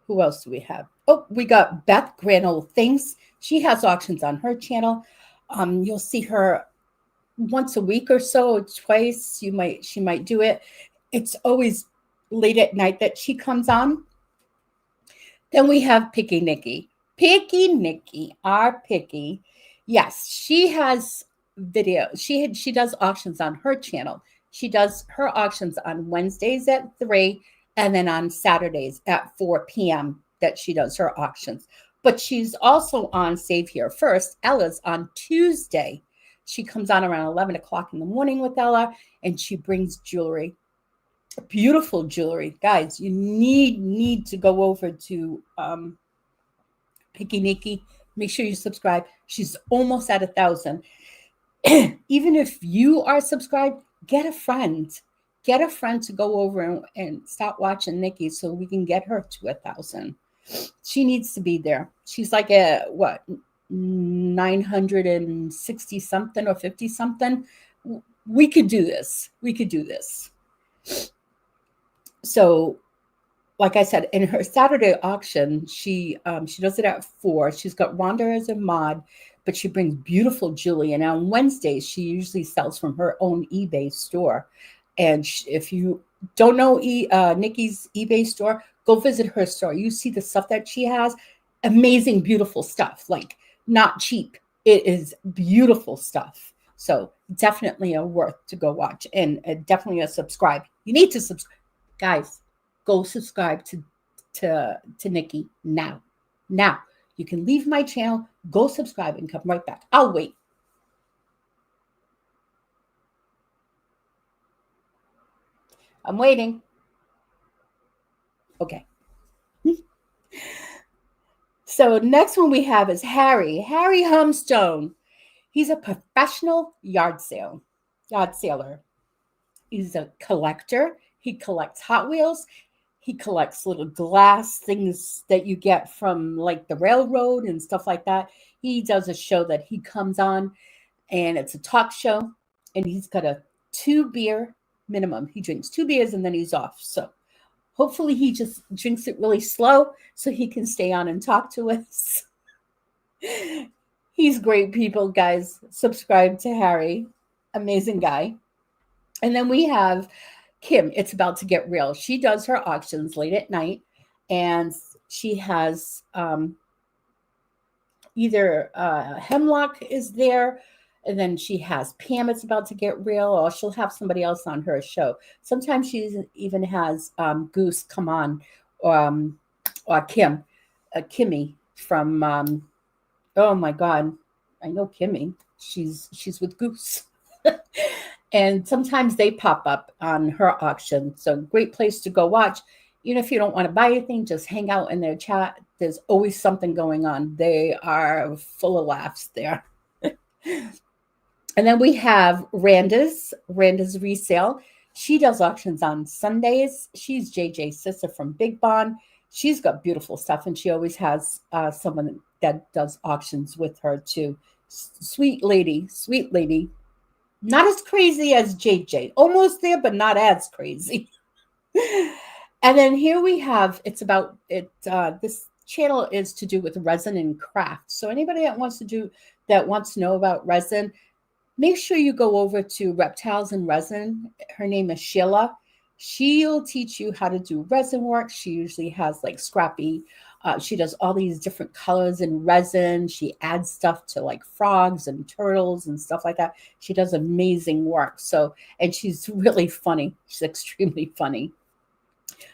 who else do we have? Oh, we got Beth Grand Old Things. She has auctions on her channel. You'll see her once a week or so, twice. She might do it. It's always late at night that she comes on. Then we have Picky Nikki. Picky Nikki, our Picky. Yes, she has video. She does auctions on her channel. She does her auctions on Wednesdays at 3 And then on Saturdays at 4 p.m. that she does her auctions. But she's also on Save Here First. Ella's on Tuesday. She comes on around 11 o'clock in the morning with Ella, and she brings jewelry, beautiful jewelry. Guys, you need to go over to Picky Nikki. Make sure you subscribe. She's almost at 1,000. Even if you are subscribed, get a friend. Get a friend to go over and start watching Nikki so we can get her to 1,000. She needs to be there. She's like a, what, 960 something or 50 something. We could do this. We could do this. So, like I said, in her Saturday auction, she does it at 4. She's got Rhonda as a mod, but she brings beautiful jewelry. And on Wednesdays, she usually sells from her own eBay store. And if you don't know Nikki's eBay store, go visit her store. You see the stuff that she has. Amazing, beautiful stuff. Like, not cheap. It is beautiful stuff. So definitely a worth to go watch, and definitely a subscribe. You need to subscribe. Guys, go subscribe to Nikki now. Now. You can leave my channel, go subscribe, and come right back. I'll wait. I'm waiting. Okay. So next one we have is Harry Humstone. He's a professional yard sailor. He's a collector. He collects Hot Wheels. He collects little glass things that you get from like the railroad and stuff like that. He does a show that he comes on, and it's a talk show, and he's got a 2 beer minimum. He drinks 2 beers and then he's off. So hopefully he just drinks it really slow so he can stay on and talk to us. He's great, people, guys. Subscribe to Harry. Amazing guy. And then we have Kim. It's about to get real. She does her auctions late at night, and she has either Hemlock is there, and then she has Pam. It's about to get real, or she'll have somebody else on her show. Sometimes she even has Goose come on, or Kimmy from. Oh my God, I know Kimmy. She's with Goose. And sometimes they pop up on her auction. So great place to go watch. Even if you don't want to buy anything, just hang out in their chat. There's always something going on. They are full of laughs there. And then we have Randa's Resale. She does auctions on Sundays. She's JJ's sister from Big Bond. She's got beautiful stuff, and she always has someone that does auctions with her too. Sweet lady. Not as crazy as JJ. Almost there, but not as crazy. And then here we have, it's about it. This channel is to do with resin and craft. So anybody that wants to know about resin, make sure you go over to Reptiles and Resin. Her name is Sheila. She'll teach you how to do resin work. She usually has like scrappy. She does all these different colors in resin. She adds stuff to like frogs and turtles and stuff like that. She does amazing work. So, and she's really funny. She's extremely funny.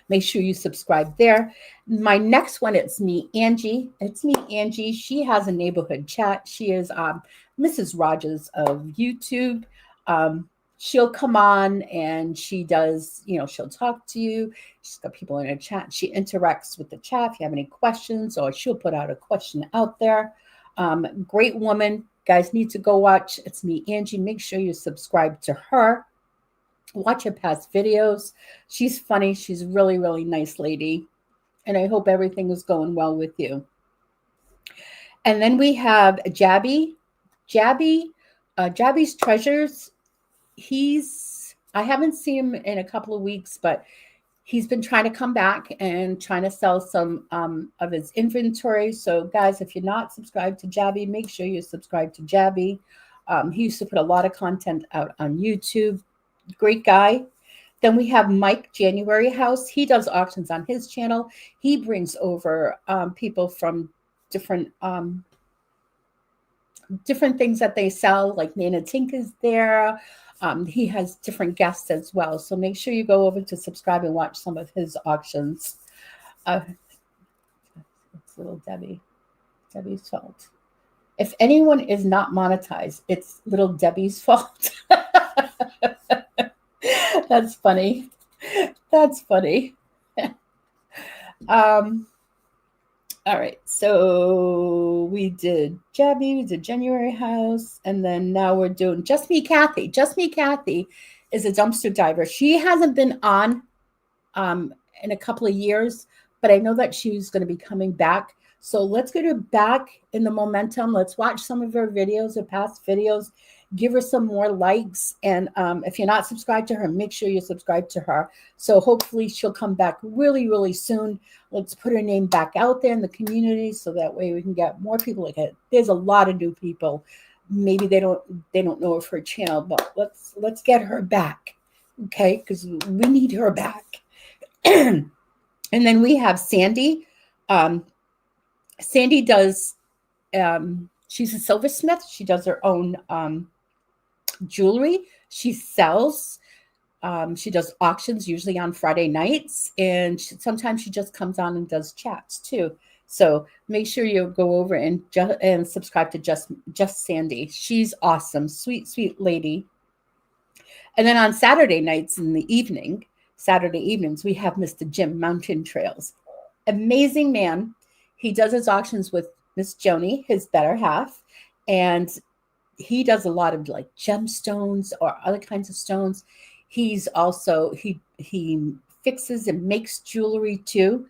Make sure you subscribe there. My next one, it's me, Angie. She has a neighborhood chat. She is Mrs. Rogers of YouTube. She'll come on and she does, she'll talk to you. She's got people in her chat. She interacts with the chat if you have any questions, or she'll put out a question out there. Great woman. Guys need to go watch. It's me, Angie. Make sure you subscribe to her. Watch her past videos. She's funny. She's a really, really nice lady. And I hope everything is going well with you. And then we have Jabby's Treasures. I haven't seen him in a couple of weeks, but he's been trying to come back and trying to sell some of his inventory. So guys, if you're not subscribed to Jabby, make sure you subscribe to Jabby. He used to put a lot of content out on YouTube. Great guy. Then we have Mike January House. He does auctions on his channel. He brings over people from different things that they sell, like Nana Tink is there. He has different guests as well. So make sure you go over to subscribe and watch some of his auctions. It's little Debbie's fault. If anyone is not monetized, it's little Debbie's fault. That's funny. That's funny. All right, so we did Jabby, we did January House, and then now we're doing Just Me Kathy. Just Me Kathy is a dumpster diver. She hasn't been on in a couple of years, but I know that she's going to be coming back. So let's get her back in the momentum. Let's watch some of her videos, her past videos, give her some more likes. And if you're not subscribed to her, make sure you subscribe to her. So hopefully she'll come back really, really soon. Let's put her name back out there in the community so that way we can get more people like it. There's a lot of new people. Maybe they don't know of her channel, but let's get her back. Okay, because we need her back. And then we have Sandy. Sandy does, she's a silversmith. She does her own jewelry. She sells. She does auctions usually on Friday nights. And sometimes she just comes on and does chats too. So make sure you go over and subscribe to Just Sandy. She's awesome. Sweet, sweet lady. And then on Saturday nights in the evening, Saturday evenings, we have Mr. Jim Mountain Trails. Amazing man. He does his auctions with Miss Joni, his better half, and he does a lot of like gemstones or other kinds of stones. He's also, he fixes and makes jewelry too.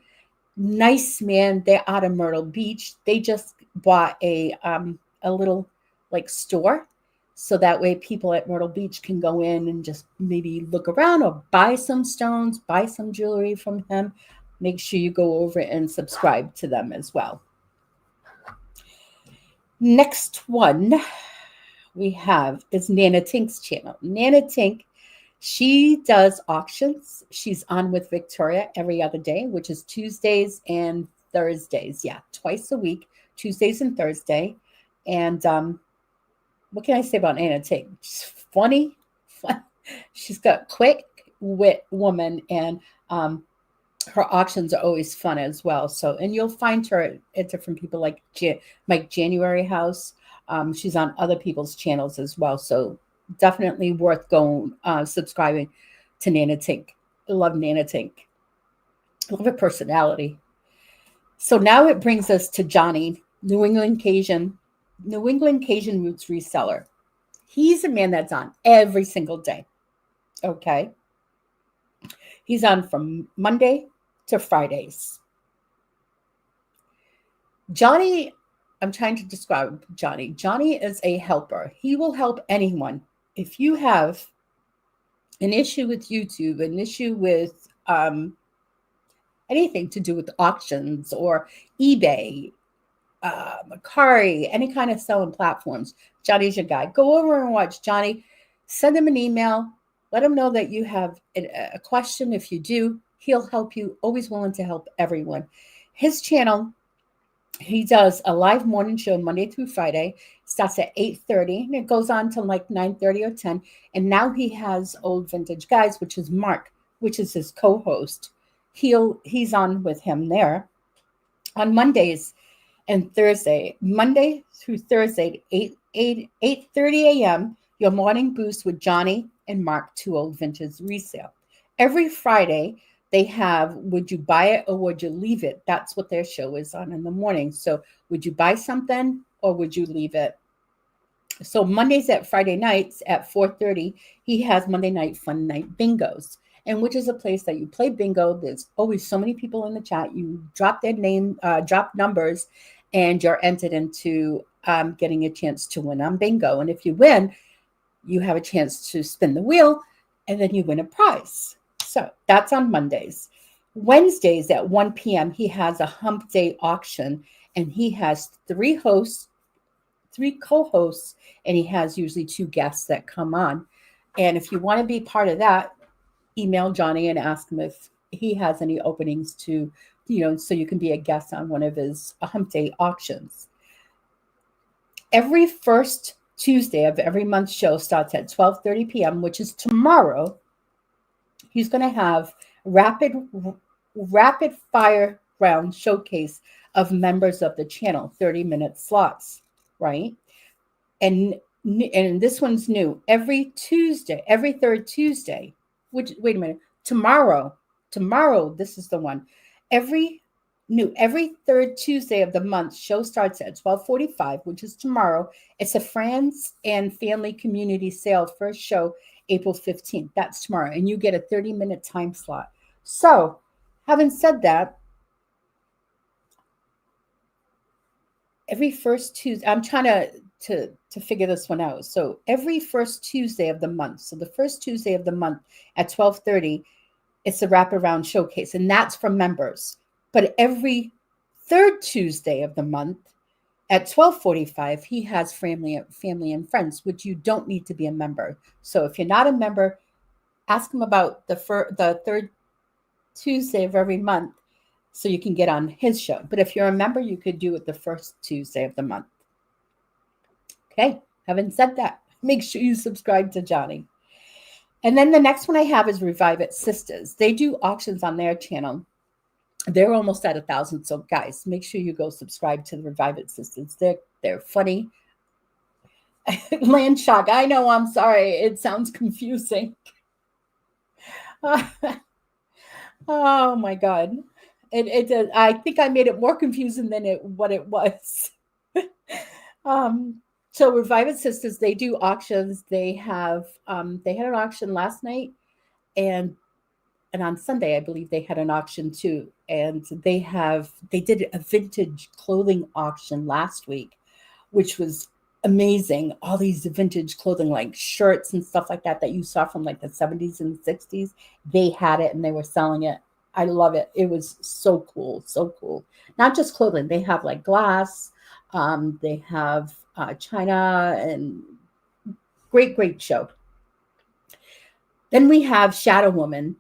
Nice man. They're out of Myrtle Beach. They just bought a little like store. So that way people at Myrtle Beach can go in and just maybe look around or buy some stones, buy some jewelry from him. Make sure you go over and subscribe to them as well. Next one we have is Nana Tink's channel. Nana Tink, she does auctions. She's on with Victoria every other day, which is Tuesdays and Thursdays. Yeah, twice a week, Tuesdays and Thursday. And what can I say about Nana Tink? She's funny. She's got quick wit woman, and her auctions are always fun as well. So, and you'll find her at different people like Mike January House. She's on other people's channels as well. So definitely worth going, subscribing to Nana Tink. I love Nana Tink. I love her personality. So now it brings us to Johnny, New England Cajun Roots reseller. He's a man that's on every single day. Okay. He's on from Monday to Fridays. Johnny, I'm trying to describe Johnny. Johnny is a helper. He will help anyone. If you have an issue with YouTube, an issue with anything to do with auctions or eBay, Macari, any kind of selling platforms, Johnny's your guy. Go over and watch Johnny. Send him an email. Let him know that you have a question. If you do, he'll help you. Always willing to help everyone. His channel, he does a live morning show Monday through Friday. Starts at 8:30 and it goes on till like 9:30 or 10. And now he has Old Vintage Guys, which is Mark, which is his co-host. He's on with him there on Mondays and Thursday. Monday through Thursday, 8:30 a.m. Your morning boost with Johnny and Mark, two Old Vintage Resale. Every Friday, they have Would You Buy It or Would You Leave It? That's what their show is on in the morning. So would you buy something or would you leave it? So Mondays at Friday nights at 4:30, he has Monday Night Fun Night Bingos, and which is a place that you play bingo. There's always so many people in the chat. You drop their name, drop numbers, and you're entered into getting a chance to win on bingo. And if you win, you have a chance to spin the wheel, and then you win a prize. So that's on Mondays. Wednesdays at 1 p.m., he has a hump day auction, and he has three co-hosts, and he has usually two guests that come on. And if you want to be part of that, email Johnny and ask him if he has any openings to, so you can be a guest on one of his hump day auctions. Every first Tuesday of every month show starts at 12:30 p.m., which is tomorrow. He's going to have rapid rapid fire round showcase of members of the channel, 30-minute slots, right? And this one's new. Every Tuesday, every third Tuesday, which wait a minute, tomorrow, this is the one. Every third Tuesday of the month, show starts at 12:45, which is tomorrow. It's a friends and family community sale first show, April 15th. That's tomorrow. And you get a 30-minute time slot. So, having said that, every first Tuesday, I'm trying to figure this one out. So every first Tuesday of the month, so the first Tuesday of the month at 12:30, it's a wraparound showcase, and that's for members. But every third Tuesday of the month at 12:45, he has family and friends, which you don't need to be a member. So if you're not a member, ask him about the third Tuesday of every month so you can get on his show. But if you're a member, you could do it the first Tuesday of the month. Okay, having said that, make sure you subscribe to Johnny. And then the next one I have is Revive It Sisters. They do auctions on their channel. They're almost at 1,000. So guys, make sure you go subscribe to the Revive It Sisters. They're funny. Land shock. I know, I'm sorry. It sounds confusing. Oh my God. I think I made it more confusing than what it was. So Revive It Sisters, they do auctions. They had an auction last night, and on Sunday, I believe they had an auction too. And they did a vintage clothing auction last week, which was amazing. All these vintage clothing, like shirts and stuff like that you saw from like the 70s and 60s, they had it and they were selling it. I love it. It was so cool, so cool. Not just clothing. They have like glass. They have China, and great show. Then we have Shadow Woman.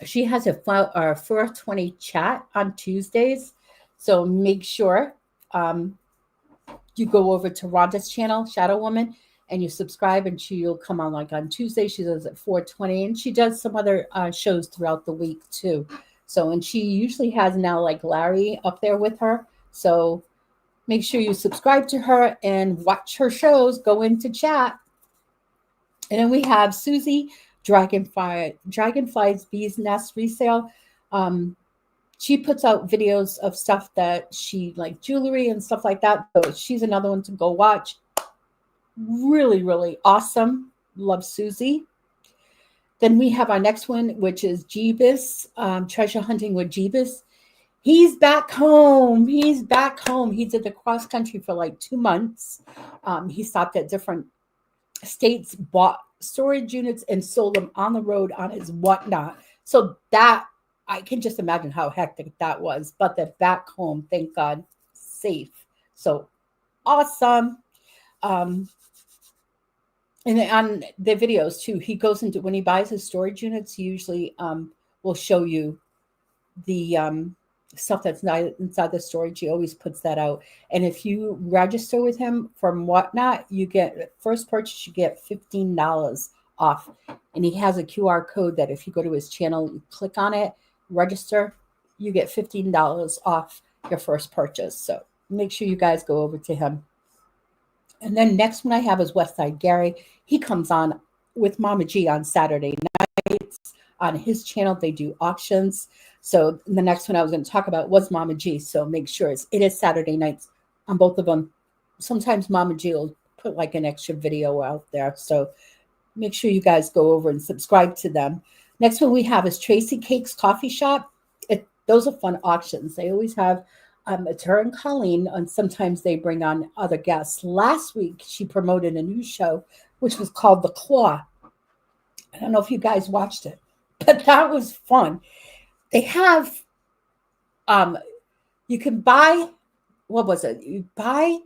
She has a 420 chat on Tuesdays. So make sure you go over to Rhonda's channel, Shadow Woman, and you subscribe, and she'll come on like on Tuesday. She does at 4:20, and she does some other shows throughout the week too. So, and she usually has now like Larry up there with her. So make sure you subscribe to her and watch her shows. Go into chat. And then we have Susie, Dragonfly's Bees Nest Resale. She puts out videos of stuff that she like jewelry and stuff like that. So she's another one to go watch. Really, really awesome. Love Susie. Then we have our next one, which is Jeebus, Treasure Hunting with Jeebus. He's back home. He did the cross country for like 2 months. He stopped at different states, bought storage units, and sold them on the road on his whatnot. So that, I can just imagine how hectic that was. But they're back home, thank God, safe. So awesome. And on the videos too, he goes into, when he buys his storage units, he usually will show you the stuff that's not inside the storage. He always puts that out. And if you register with him from Whatnot, you get, first purchase, you get $15 off. And he has a QR code that if you go to his channel, you click on it, register, you get $15 off your first purchase. So make sure you guys go over to him. And then next one I have is Westside Gary. He comes on with Mama G on Saturday nights. On his channel, they do auctions. So the next one I was going to talk about was Mama G. So make sure it is Saturday nights on both of them. Sometimes Mama G will put like an extra video out there. So make sure you guys go over and subscribe to them. Next one we have is Tracy Cake's Coffee Shop. Those are fun auctions. They always have it's her and Colleen, and sometimes they bring on other guests. Last week, she promoted a new show, which was called The Claw. I don't know if you guys watched it, but that was fun. They have, you can buy, what was it? You buy,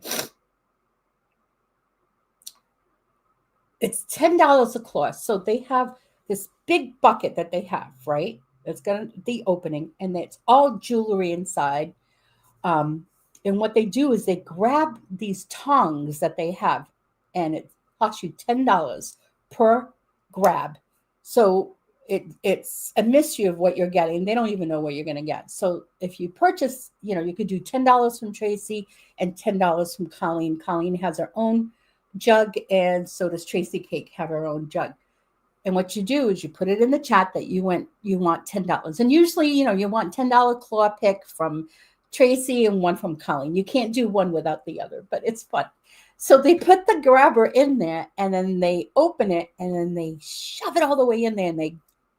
it's $10 a claw. So they have this big bucket that they have, right? It's got the opening, and it's all jewelry inside. And what they do is they grab these tongs that they have. and it costs you $10 per grab. So it's a mystery of what you're getting. They don't even know what you're going to get. So if you purchase, you could do $10 from Tracy and $10 from Colleen. Colleen has her own jug, and so does Tracy Cake have her own jug. And what you do is you put it in the chat that you want $10. And usually, you want $10 claw pick from Tracy and one from Colleen. You can't do one without the other, but it's fun. So they put the grabber in there, and then they open it, and then they shove it all the way in there, and they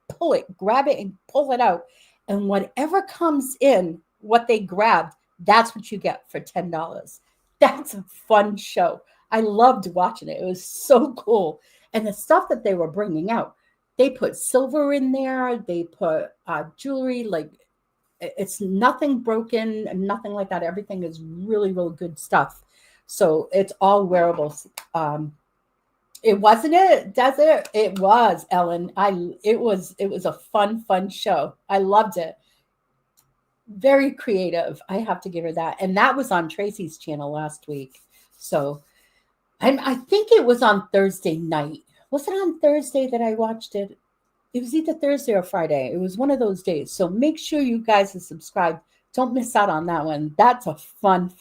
pull it, grab it, and pull it out. And whatever comes in, what they grabbed, that's what you get for $10. That's a fun show. I loved watching it. It was so cool. And the stuff that they were bringing out, they put silver in there. They put jewelry. Like, it's nothing broken, nothing like that. Everything is really, really good stuff. So it's all wearables. It wasn't it, Desert? It was, Ellen. It was a fun show. I loved it. Very creative. I have to give her that. And that was on Tracy's channel last week. So I think it was on Thursday night. Was it on Thursday that I watched it? It was either Thursday or Friday. It was one of those days. So make sure you guys are subscribed. Don't miss out on that one. That's a fun,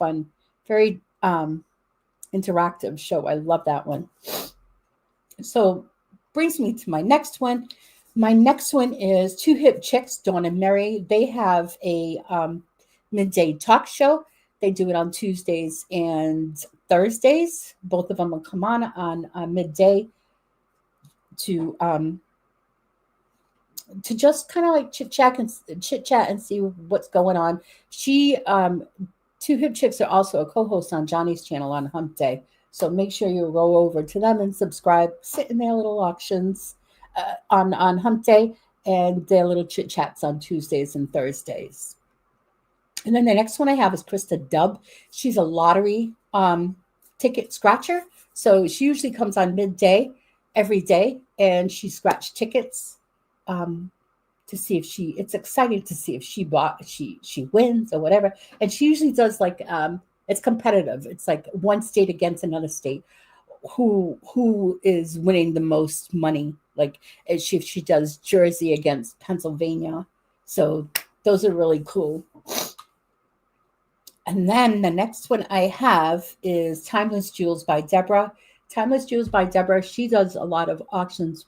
very interactive show. I love that one. So brings me to my next one. My next one is Two Hip Chicks, Dawn and Mary. They have a midday talk show. They do it on Tuesdays and Thursdays. Both of them will come on midday to just kind of like chit chat and see what's going on. Two Hip Chicks are also a co-host on Johnny's channel on Hump Day. So make sure you roll over to them and subscribe. Sit in their little auctions on Hump Day, and their little chit chats on Tuesdays and Thursdays. And then the next one I have is Krista Dubb. She's a lottery ticket scratcher. So she usually comes on midday every day, and she scratched tickets to see if it's exciting to see if she wins or whatever. And she usually does like it's competitive. It's like one state against another state. Who is winning the most money? Like if she does Jersey against Pennsylvania. So those are really cool. And then the next one I have is Timeless Jewels by Deborah. Timeless Jewels by Deborah. She does a lot of auctions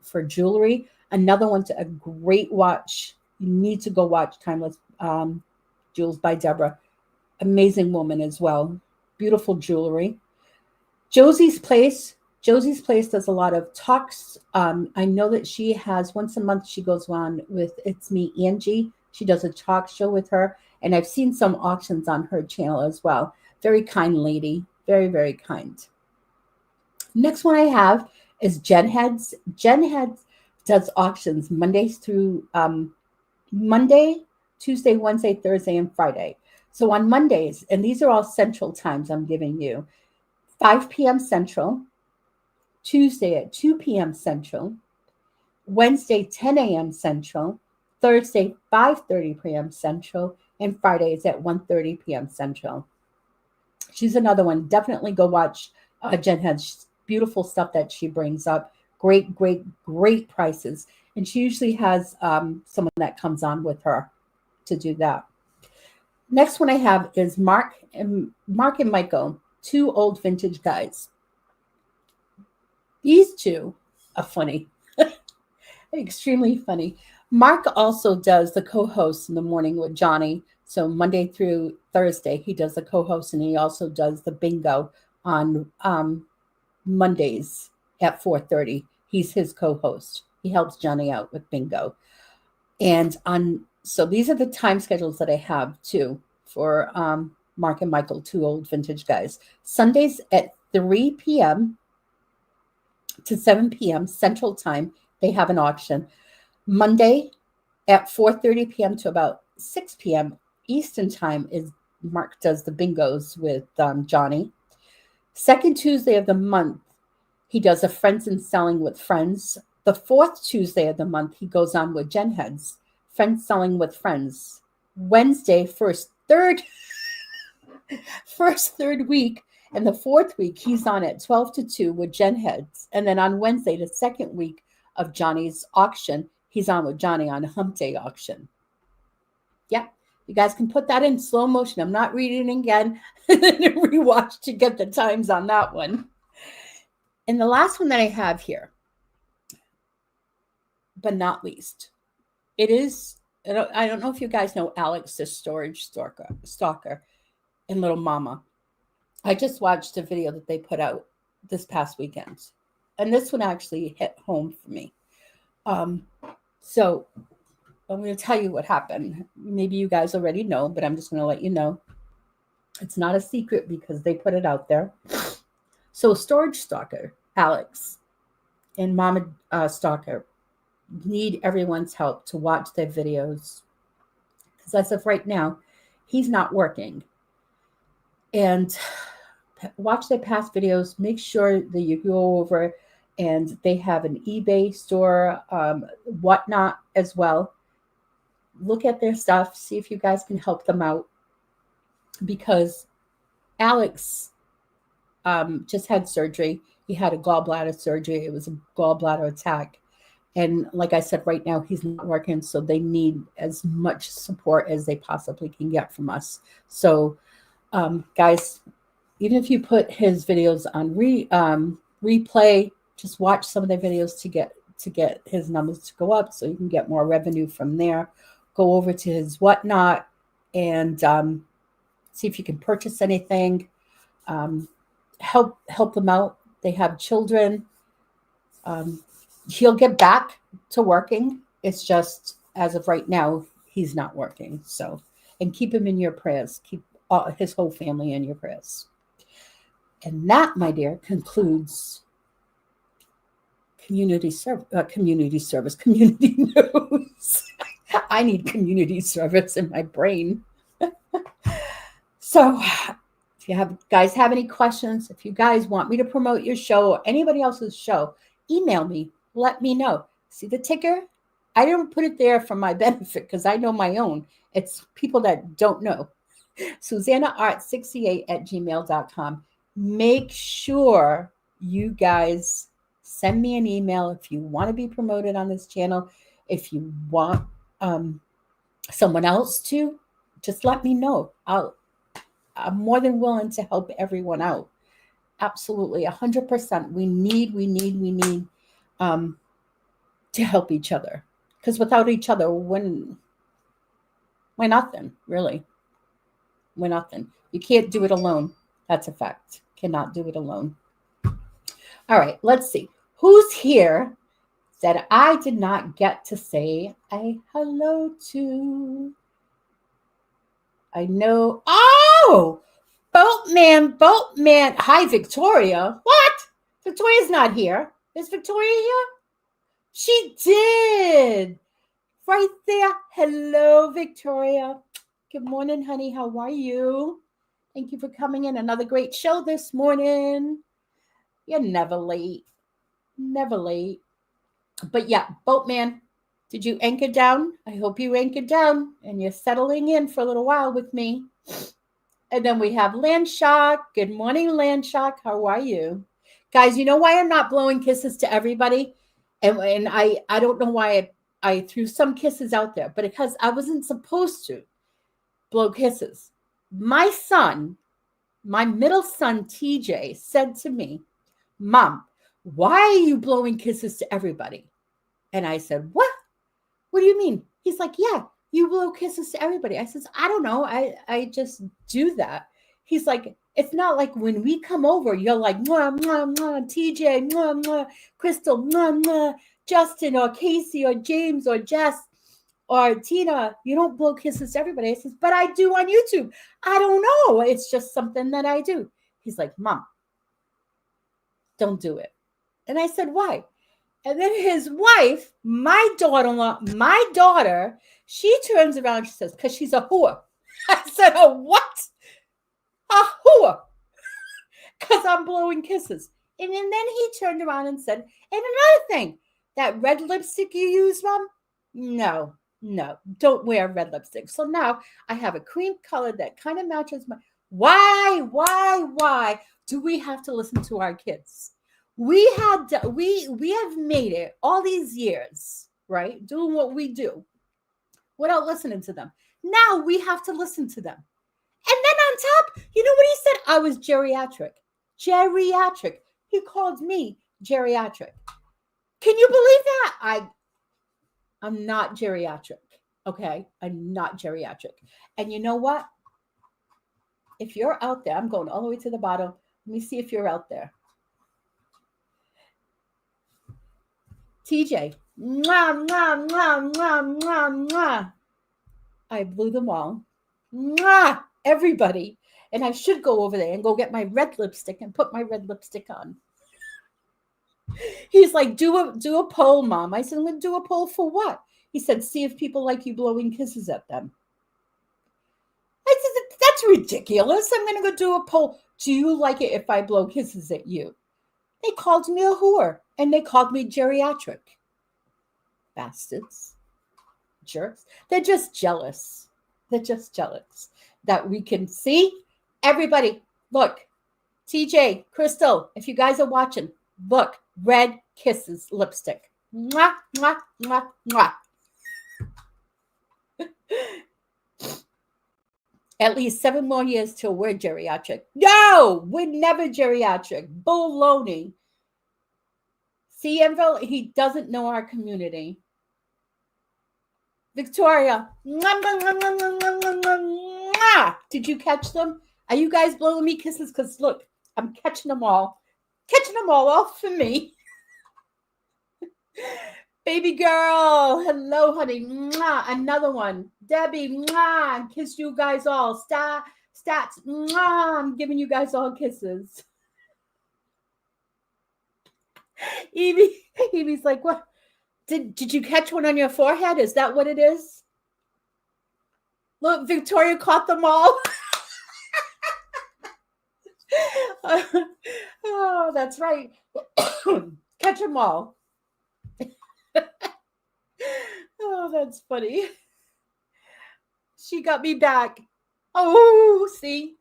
for jewelry. Another one a great watch. You need to go watch Timeless Jewels by Deborah. Amazing woman as well. Beautiful jewelry. Josie's Place. Josie's Place does a lot of talks. I know that she has once a month she goes on with It's Me, Angie. She does a talk show with her. And I've seen some auctions on her channel as well. Very kind lady. Very, very kind. Next one I have is Jen Heads. Jen Heads does auctions Monday, Tuesday, Wednesday, Thursday, and Friday. So on Mondays, and these are all central times I'm giving you, 5 p.m. Central, Tuesday at 2 p.m. Central, Wednesday, 10 a.m. Central, Thursday, 5:30 p.m. Central, and Friday is at 1:30 p.m. Central. She's another one. Definitely go watch Jen Heads. Beautiful stuff that she brings up. Great prices. And she usually has someone that comes on with her to do that. Next one I have is Mark and Michael, two old vintage guys. These two are funny. Extremely funny. Mark also does the co-host in the morning with Johnny. So Monday through Thursday, he does the co-host, and he also does the bingo on Mondays at 4:30. He's his co-host. He helps Johnny out with bingo. And so these are the time schedules that I have too for Mark and Michael, two old vintage guys. Sundays at 3 p.m. to 7 p.m. Central Time, they have an auction. Monday at 4:30 p.m. to about 6 p.m. Eastern Time is Mark does the bingos with Johnny. Second Tuesday of the month, he does a Friends and Selling with Friends. The fourth Tuesday of the month, he goes on with Jen Heads, Friends Selling with Friends. Wednesday, first third week And the fourth week, he's on at 12 to 2 with Jen Heads. And then on Wednesday, the second week of Johnny's auction, he's on with Johnny on Hump Day auction. Yeah, you guys can put that in slow motion. I'm not reading it again. Rewatch to get the times on that one. And the last one that I have here, but not least, it is, I don't know if you guys know Alex, the storage stalker and Little Mama. I just watched a video that they put out this past weekend. And this one actually hit home for me. So I'm going to tell you what happened. Maybe you guys already know, but I'm just going to let you know. It's not a secret because they put it out there. So storage stalker, Alex, and Mama stalker need everyone's help to watch their videos. Because as of right now, he's not working. And watch their past videos. Make sure that you go over and they have an eBay store, whatnot as well. Look at their stuff. See if you guys can help them out. Because Alex just had surgery. He had a gallbladder surgery. It was a gallbladder attack. And like I said, right now he's not working. So they need as much support as they possibly can get from us. So guys, even if you put his videos on replay, just watch some of their videos to get his numbers to go up so you can get more revenue from there. Go over to his whatnot and see if you can purchase anything. Help them out. They have children. He'll get back to working. It's just as of right now, he's not working. So, and keep him in your prayers. Keep his whole family in your prayers. And that, my dear, concludes community news. I need community service in my brain. So if you guys have any questions, if you guys want me to promote your show or anybody else's show, email me. Let me know. See the ticker? I don't put it there for my benefit because I know my own. It's people that don't know. SusannaArt68@gmail.com. Make sure you guys send me an email if you want to be promoted on this channel. If you want someone else to, just let me know. I'm more than willing to help everyone out. Absolutely, 100%. We need to help each other. Because without each other, we're nothing, really. We're nothing. You can't do it alone. That's a fact. Cannot do it alone. All right, let's see. Who's here that I did not get to say a hello to? I know. Oh, Boatman. Hi, Victoria. What? Victoria's not here. Is Victoria here? She did. Right there. Hello, Victoria. Good morning, honey. How are you? Thank you for coming in. Another great show this morning. You're never late. Never late. But yeah, Boatman, did you anchor down? I hope you anchored down and you're settling in for a little while with me. And then we have Landshark. Good morning, Landshark. How are you? Guys, you know why I'm not blowing kisses to everybody? And I don't know why I threw some kisses out there, but because I wasn't supposed to blow kisses. My son, my middle son, TJ, said to me, Mom, why are you blowing kisses to everybody? And I said, what? What do you mean? He's like, yeah, you blow kisses to everybody. I says, I don't know. I just do that. He's like, it's not like when we come over, you're like, mwah, mwah, mwah, TJ, mwah, mwah, Crystal, mwah, mwah, Justin or Casey or James or Jess or Tina. You don't blow kisses to everybody. I says, but I do on YouTube. I don't know. It's just something that I do. He's like, Mom, don't do it. And I said, why? And then his wife, my daughter, she turns around and she says, because she's a whore. I said, oh, what? A whore. Because I'm blowing kisses. And then he turned around and said, and another thing, that red lipstick you use, Mom? No, don't wear red lipstick. So now I have a cream color that kind of matches Why do we have to listen to our kids? We have made it all these years, right? Doing what we do without listening to them. Now we have to listen to them. And then on top, you know what he said? I was geriatric. Geriatric. He called me geriatric. Can you believe that? I'm not geriatric. Okay? I'm not geriatric. And you know what? If you're out there, I'm going all the way to the bottom. Let me see if you're out there. TJ. Mwah, mwah, mwah, mwah, mwah, mwah. I blew them all. Mwah! Everybody. And I should go over there and go get my red lipstick and put my red lipstick on. He's like, do a poll, Mom. I said, I'm going to do a poll for what? He said, see if people like you blowing kisses at them. I said, that's ridiculous. I'm going to go do a poll. Do you like it if I blow kisses at you? They called me a whore, and they called me geriatric. Bastards. Jerks. They're just jealous. They're just jealous that we can see. Everybody, look. TJ, Crystal, if you guys are watching, look. Red Kisses lipstick. Mwah, mwah, mwah, mwah. At least 7 more years till we're geriatric. No, we're never geriatric. Baloney. See, Enville, he doesn't know our community. Victoria. Did you catch them? Are you guys blowing me kisses? Because look, I'm catching them all. Catching them all for me. Baby girl. Hello, honey. Another one. Debbie. Kiss you guys all. Stats. I'm giving you guys all kisses. Evie's like, what? Did you catch one on your forehead? Is that what it is? Look, Victoria caught them all. Oh, that's right. Catch them all. Oh, that's funny. She got me back. Oh, see?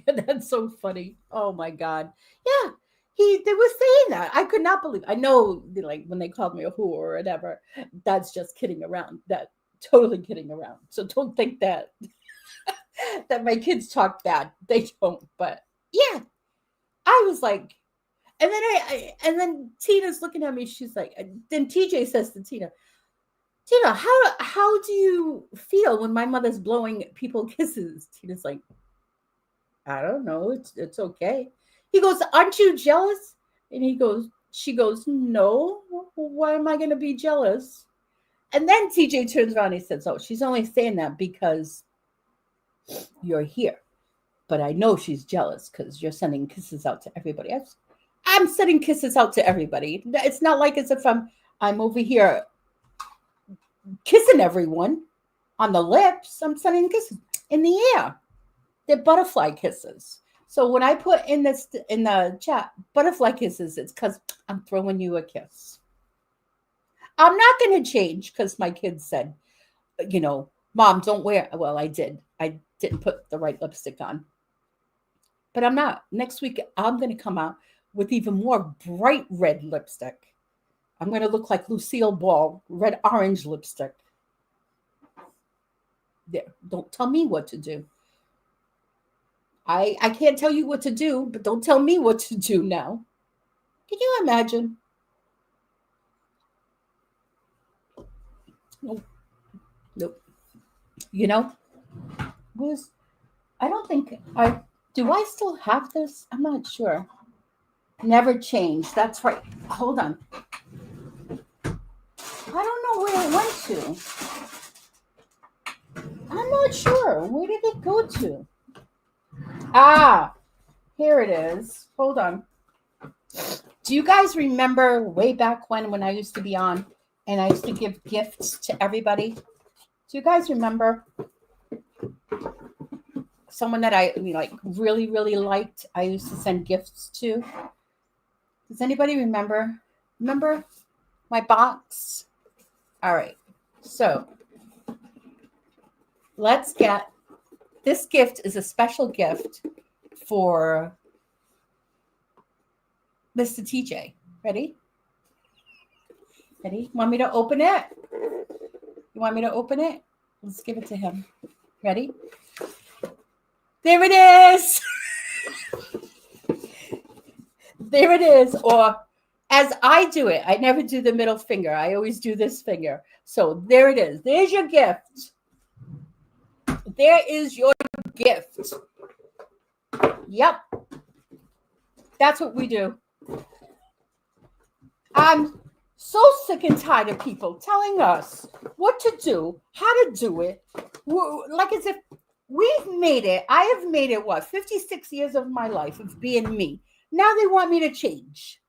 That's so funny. Oh my God. Yeah. They were saying that. I could not believe. I know, like, when they called me a whore or whatever, that's just kidding around. That totally kidding around. So don't think that that my kids talk bad. They don't. But yeah, I was like, and then Tina's looking at me. She's like, then TJ says to Tina, how do you feel when my mother's blowing people kisses? Tina's like, I don't know. It's okay. He goes, aren't you jealous? And she goes, no. Why am I going to be jealous? And then TJ turns around and he says, oh, she's only saying that because you're here. But I know she's jealous because you're sending kisses out to everybody. I'm sending kisses out to everybody. It's not like as if I'm over here kissing everyone on the lips. I'm sending kisses in the air. They're butterfly kisses. So when I put in the chat, butterfly kisses, it's because I'm throwing you a kiss. I'm not going to change because my kids said, Mom, don't wear. Well, I did. I didn't put the right lipstick on. But I'm not. Next week, I'm going to come out with even more bright red lipstick. I'm going to look like Lucille Ball, red-orange lipstick. There. Don't tell me what to do. I can't tell you what to do, but don't tell me what to do now. Can you imagine? Nope. I don't think do I still have this? I'm not sure. Never changed. That's right. Hold on. I don't know where it went to. I'm not sure. Where did it go to? Here it is. Hold on. Do you guys remember way back when I used to be on and I used to give gifts to everybody? Do you guys remember someone that I really, really liked? I used to send gifts to. Does anybody remember? Remember my box? All right. So let's get This gift is a special gift for Mr. TJ. Ready? Ready? Want me to open it? You want me to open it? Let's give it to him. Ready? There it is. There it is. Or as I do it, I never do the middle finger. I always do this finger. So there it is. There's your gift. There is your gift. Yep. That's what we do. I'm so sick and tired of people telling us what to do, how to do it. Like as if we've made it. I have made it, 56 years of my life of being me. Now they want me to change.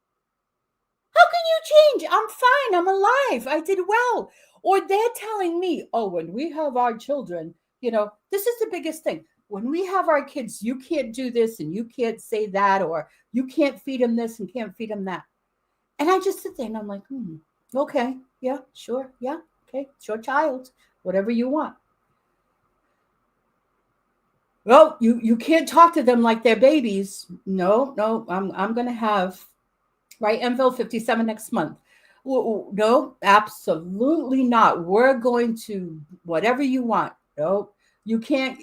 How can you change? I'm fine. I'm alive. I did well. Or they're telling me, oh, when we have our children, this is the biggest thing. When we have our kids, you can't do this and you can't say that, or you can't feed them this and can't feed them that. And I just sit there and I'm like, okay, yeah, sure, yeah, okay, it's your child, whatever you want. Well, you can't talk to them like they're babies. No, I'm going to have, right, Enville 57 next month. No, absolutely not. We're going to whatever you want. No, you can't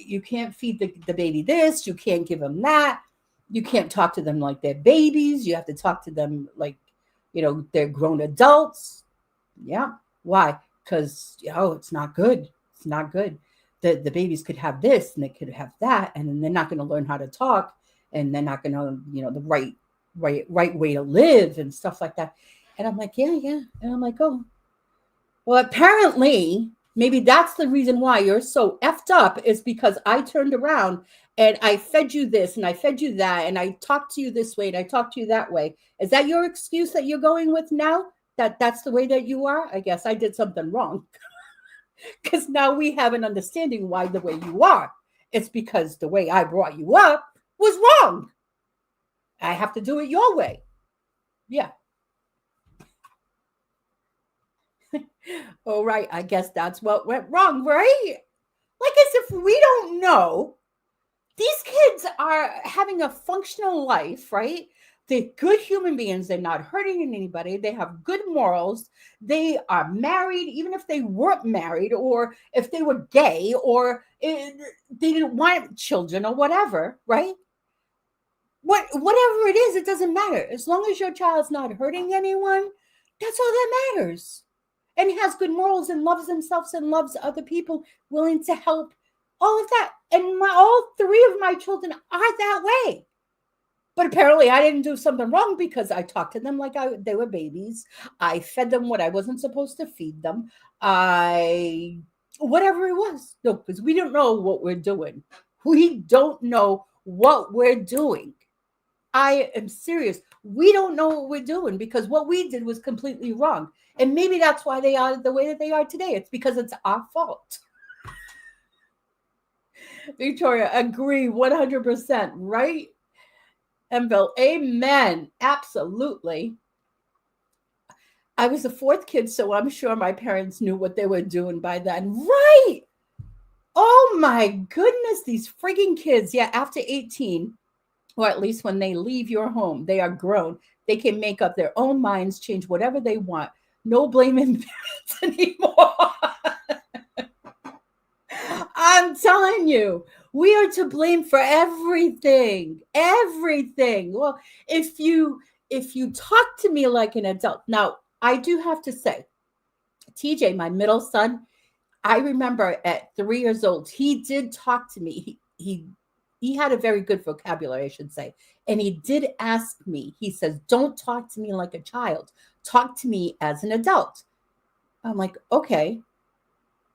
feed the baby this. You can't give them that. You can't talk to them like they're babies. You have to talk to them like, they're grown adults. Yeah. Why? Because, it's not good. It's not good. The babies could have this and they could have that. And then they're not going to learn how to talk. And they're not going to, the right way to live and stuff like that. And I'm like, yeah. And I'm like, oh, well, apparently, maybe that's the reason why you're so effed up is because I turned around and I fed you this and I fed you that and I talked to you this way and I talked to you that way. Is that your excuse that you're going with now? That's the way that you are? I guess I did something wrong. Because now we have an understanding why the way you are. It's because the way I brought you up was wrong. I have to do it your way. Yeah. Oh, right. I guess that's what went wrong, right? Like as if we don't know. These kids are having a functional life, right? They're good human beings. They're not hurting anybody. They have good morals. They are married, even if they weren't married, or if they were gay, or they didn't want children or whatever, right? Whatever it is, it doesn't matter. As long as your child's not hurting anyone, that's all that matters. And has good morals and loves themselves and loves other people, willing to help, all of that. And all three of my children are that way. But apparently I didn't do something wrong because I talked to them like they were babies. I fed them what I wasn't supposed to feed them. Whatever it was. No, because we don't know what we're doing. We don't know what we're doing. I am serious. We don't know what we're doing because what we did was completely wrong. And maybe that's why they are the way that they are today. It's because it's our fault. Victoria, agree 100%, right? Enville, amen. Absolutely. I was the fourth kid, so I'm sure my parents knew what they were doing by then. Right. Oh my goodness, these frigging kids. Yeah, after 18, or at least when they leave your home, they are grown. They can make up their own minds, change whatever they want. No blaming parents anymore. I'm telling you, we are to blame for everything. Everything. Well, if you talk to me like an adult. Now, I do have to say, TJ, my middle son, I remember at 3 years old, he did talk to me. He had a very good vocabulary, I should say. And he did ask me, he says, don't talk to me like a child. Talk to me as an adult. I'm like, okay.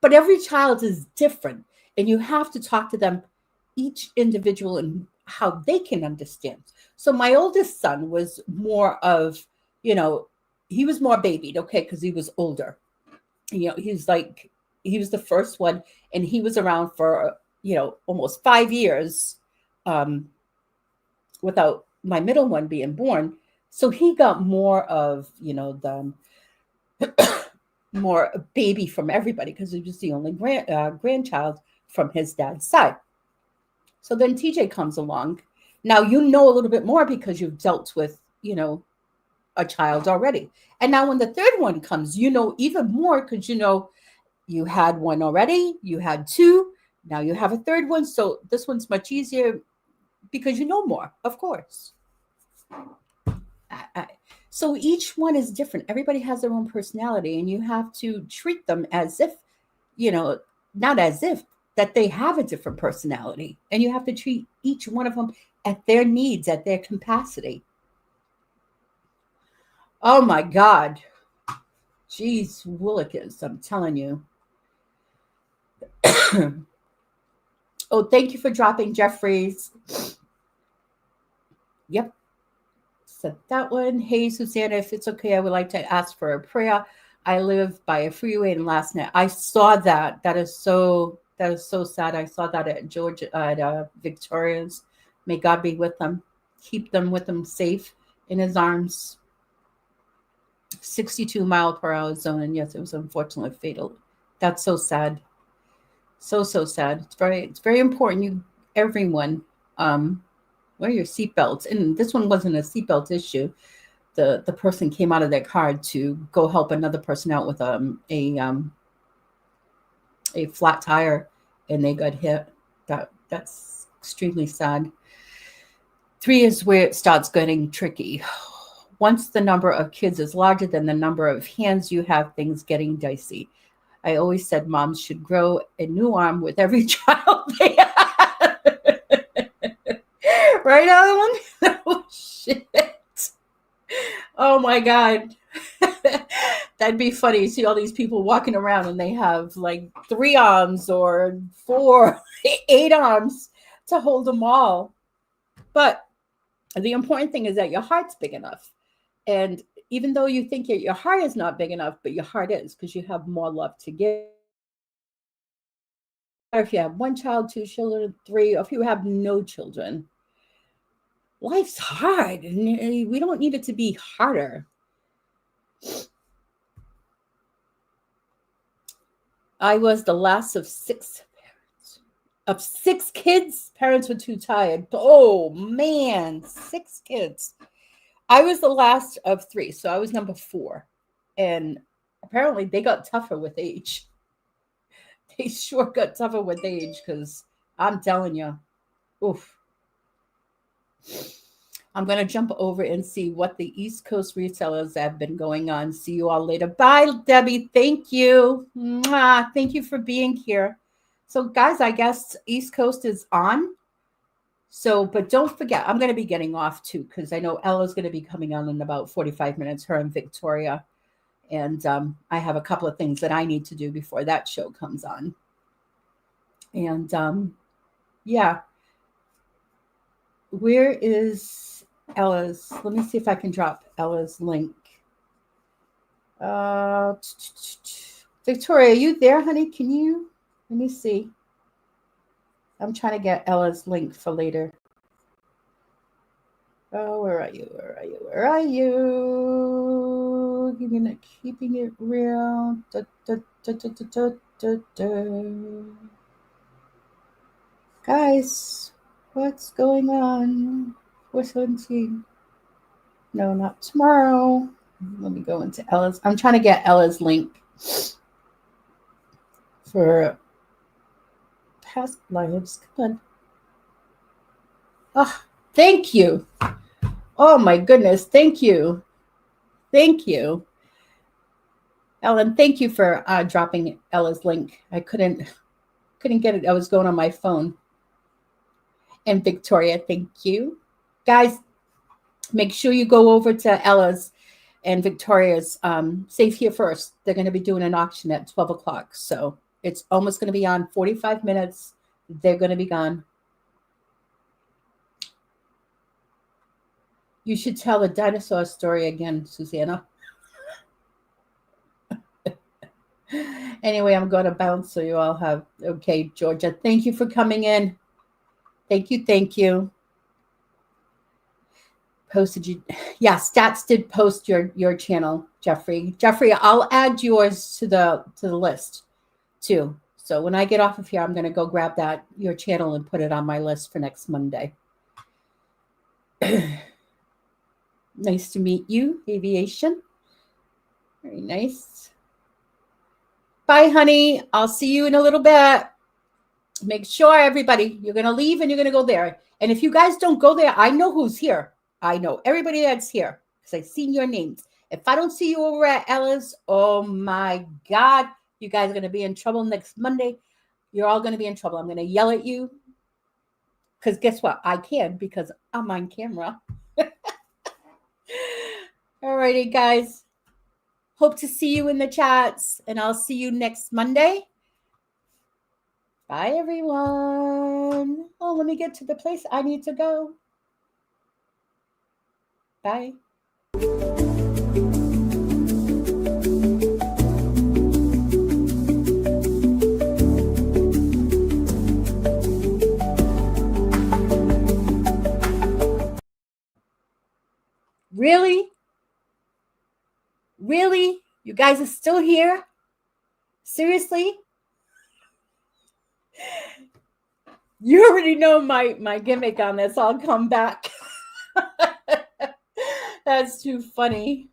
But every child is different. And you have to talk to them, each individual, and how they can understand. So my oldest son was more of, he was more babied, okay, because he was older. He was the first one, and he was around for, almost 5 years without my middle one being born. So he got more of, the more baby from everybody because he was the only grandchild from his dad's side. So then TJ comes along. Now you know a little bit more because you've dealt with, a child already. And now when the third one comes, you know even more because you had one already, you had two, now you have a third one. So this one's much easier because you know more, of course. So each one is different. Everybody has their own personality, and you have to treat them as if, not as if that they have a different personality. And you have to treat each one of them at their needs, at their capacity. Oh my God. Jeez, Willikers, I'm telling you. Oh, thank you for dropping Jeffries. Yep. Said that one. Hey, Susanna, if it's okay, I would like to ask for a prayer. I live by a freeway, and last night I saw that. That is so sad. I saw that at Georgia, at Victoria's. May God be with them. Keep them with them safe in his arms. 62-mile-per-hour zone, and yes, it was unfortunately fatal. That's so sad. So sad. It's very important. Everyone, wear your seatbelts. And this one wasn't a seatbelt issue. The person came out of their car to go help another person out with a flat tire, and they got hit. That's extremely sad. 3 is where it starts getting tricky. Once the number of kids is larger than the number of hands you have, things getting dicey. I always said moms should grow a new arm with every child they have. Right, Alan? Oh, shit. Oh, my God. That'd be funny. You see all these people walking around and they have like 3 arms or 4, 8 arms to hold them all. But the important thing is that your heart's big enough. And even though you think your heart is not big enough, but your heart is, because you have more love to give. If you have 1 child, 2 children, 3, or if you have no children, life's hard, and we don't need it to be harder. I was the last of 6 parents. Of 6 kids, parents were too tired. Oh, man, 6 kids. I was the last of 3, so I was number 4. And apparently they got tougher with age. They sure got tougher with age, because I'm telling you, oof. I'm going to jump over and see what the East Coast resellers have been going on. See you all later. Bye, Debbie. Thank you. Mwah. Thank you for being here. So, guys, I guess East Coast is on. So, but don't forget, I'm going to be getting off too, because I know Ella's going to be coming on in about 45 minutes, her and Victoria. And I have a couple of things that I need to do before that show comes on. And yeah. Where is Ella's? Let me see if I can drop Ella's link. Victoria, are you there, honey? Can you? Let me see. I'm trying to get Ella's link for later. Oh, where are you? Where are you? Where are you? Keeping it real. Guys, what's going on? 417. No, not tomorrow. Let me go into Ella's. I'm trying to get Ella's link for past lives. Come on. Oh, thank you. Oh my goodness. Thank you. Thank you. Ellen, thank you for dropping Ella's link. I couldn't get it. I was going on my phone. And Victoria, thank you. Guys, make sure you go over to Ella's and Victoria's Save Here First. They're going to be doing an auction at 12 o'clock. So it's almost going to be on 45 minutes. They're going to be gone. You should tell the dinosaur story again, Susanna. Anyway, I'm going to bounce so you all have. Okay, Georgia, thank you for coming in. Thank you. Posted you. Yeah, Stats did post your channel, Jeffrey. Jeffrey, I'll add yours to the list too. So when I get off of here, I'm going to go grab your channel and put it on my list for next Monday. Nice to meet you, Aviation. Very nice. Bye, honey. I'll see you in a little bit. Make sure, everybody, you're going to leave and you're going to go there. And if you guys don't go there, I know who's here. I know everybody that's here because I've seen your names. If I don't see you over at Ella's, oh my God, you guys are going to be in trouble next Monday. You're all going to be in trouble. I'm going to yell at you because guess what? I can because I'm on camera. All righty, guys. Hope to see you in the chats, and I'll see you next Monday. Bye, everyone. Oh, let me get to the place I need to go. Bye. Really? Really? You guys are still here? Seriously? You already know my gimmick on this. I'll come back. That's too funny.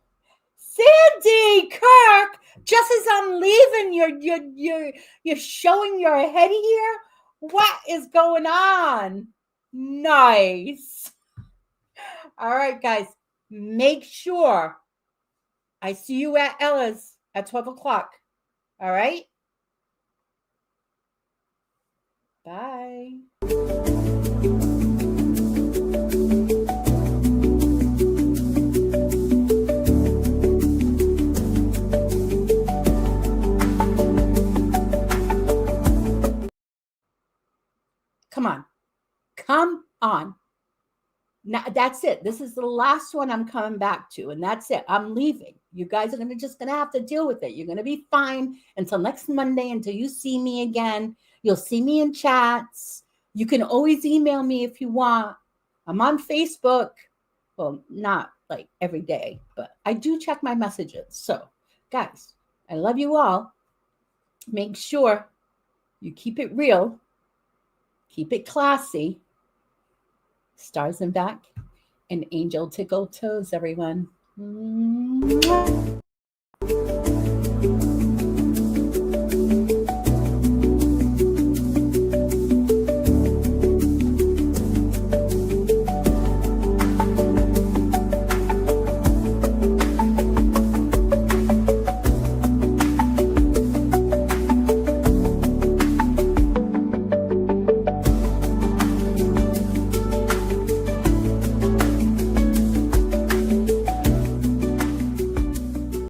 Sandy Kirk, just as I'm leaving, you're showing your head here. What is going on? Nice. All right, guys, make sure I see you at Ella's at 12 o'clock. All right. Bye. Come on. Come on. Now, that's it. This is the last one I'm coming back to, and that's it. I'm leaving. You guys are just going to have to deal with it. You're going to be fine until next Monday, until you see me again. You'll see me in chats. You can always email me if you want. I'm on Facebook. Well, not like every day, but I do check my messages. So, guys, I love you all. Make sure you keep it real. Keep it classy. Stars and back and angel tickle toes, everyone. Mwah.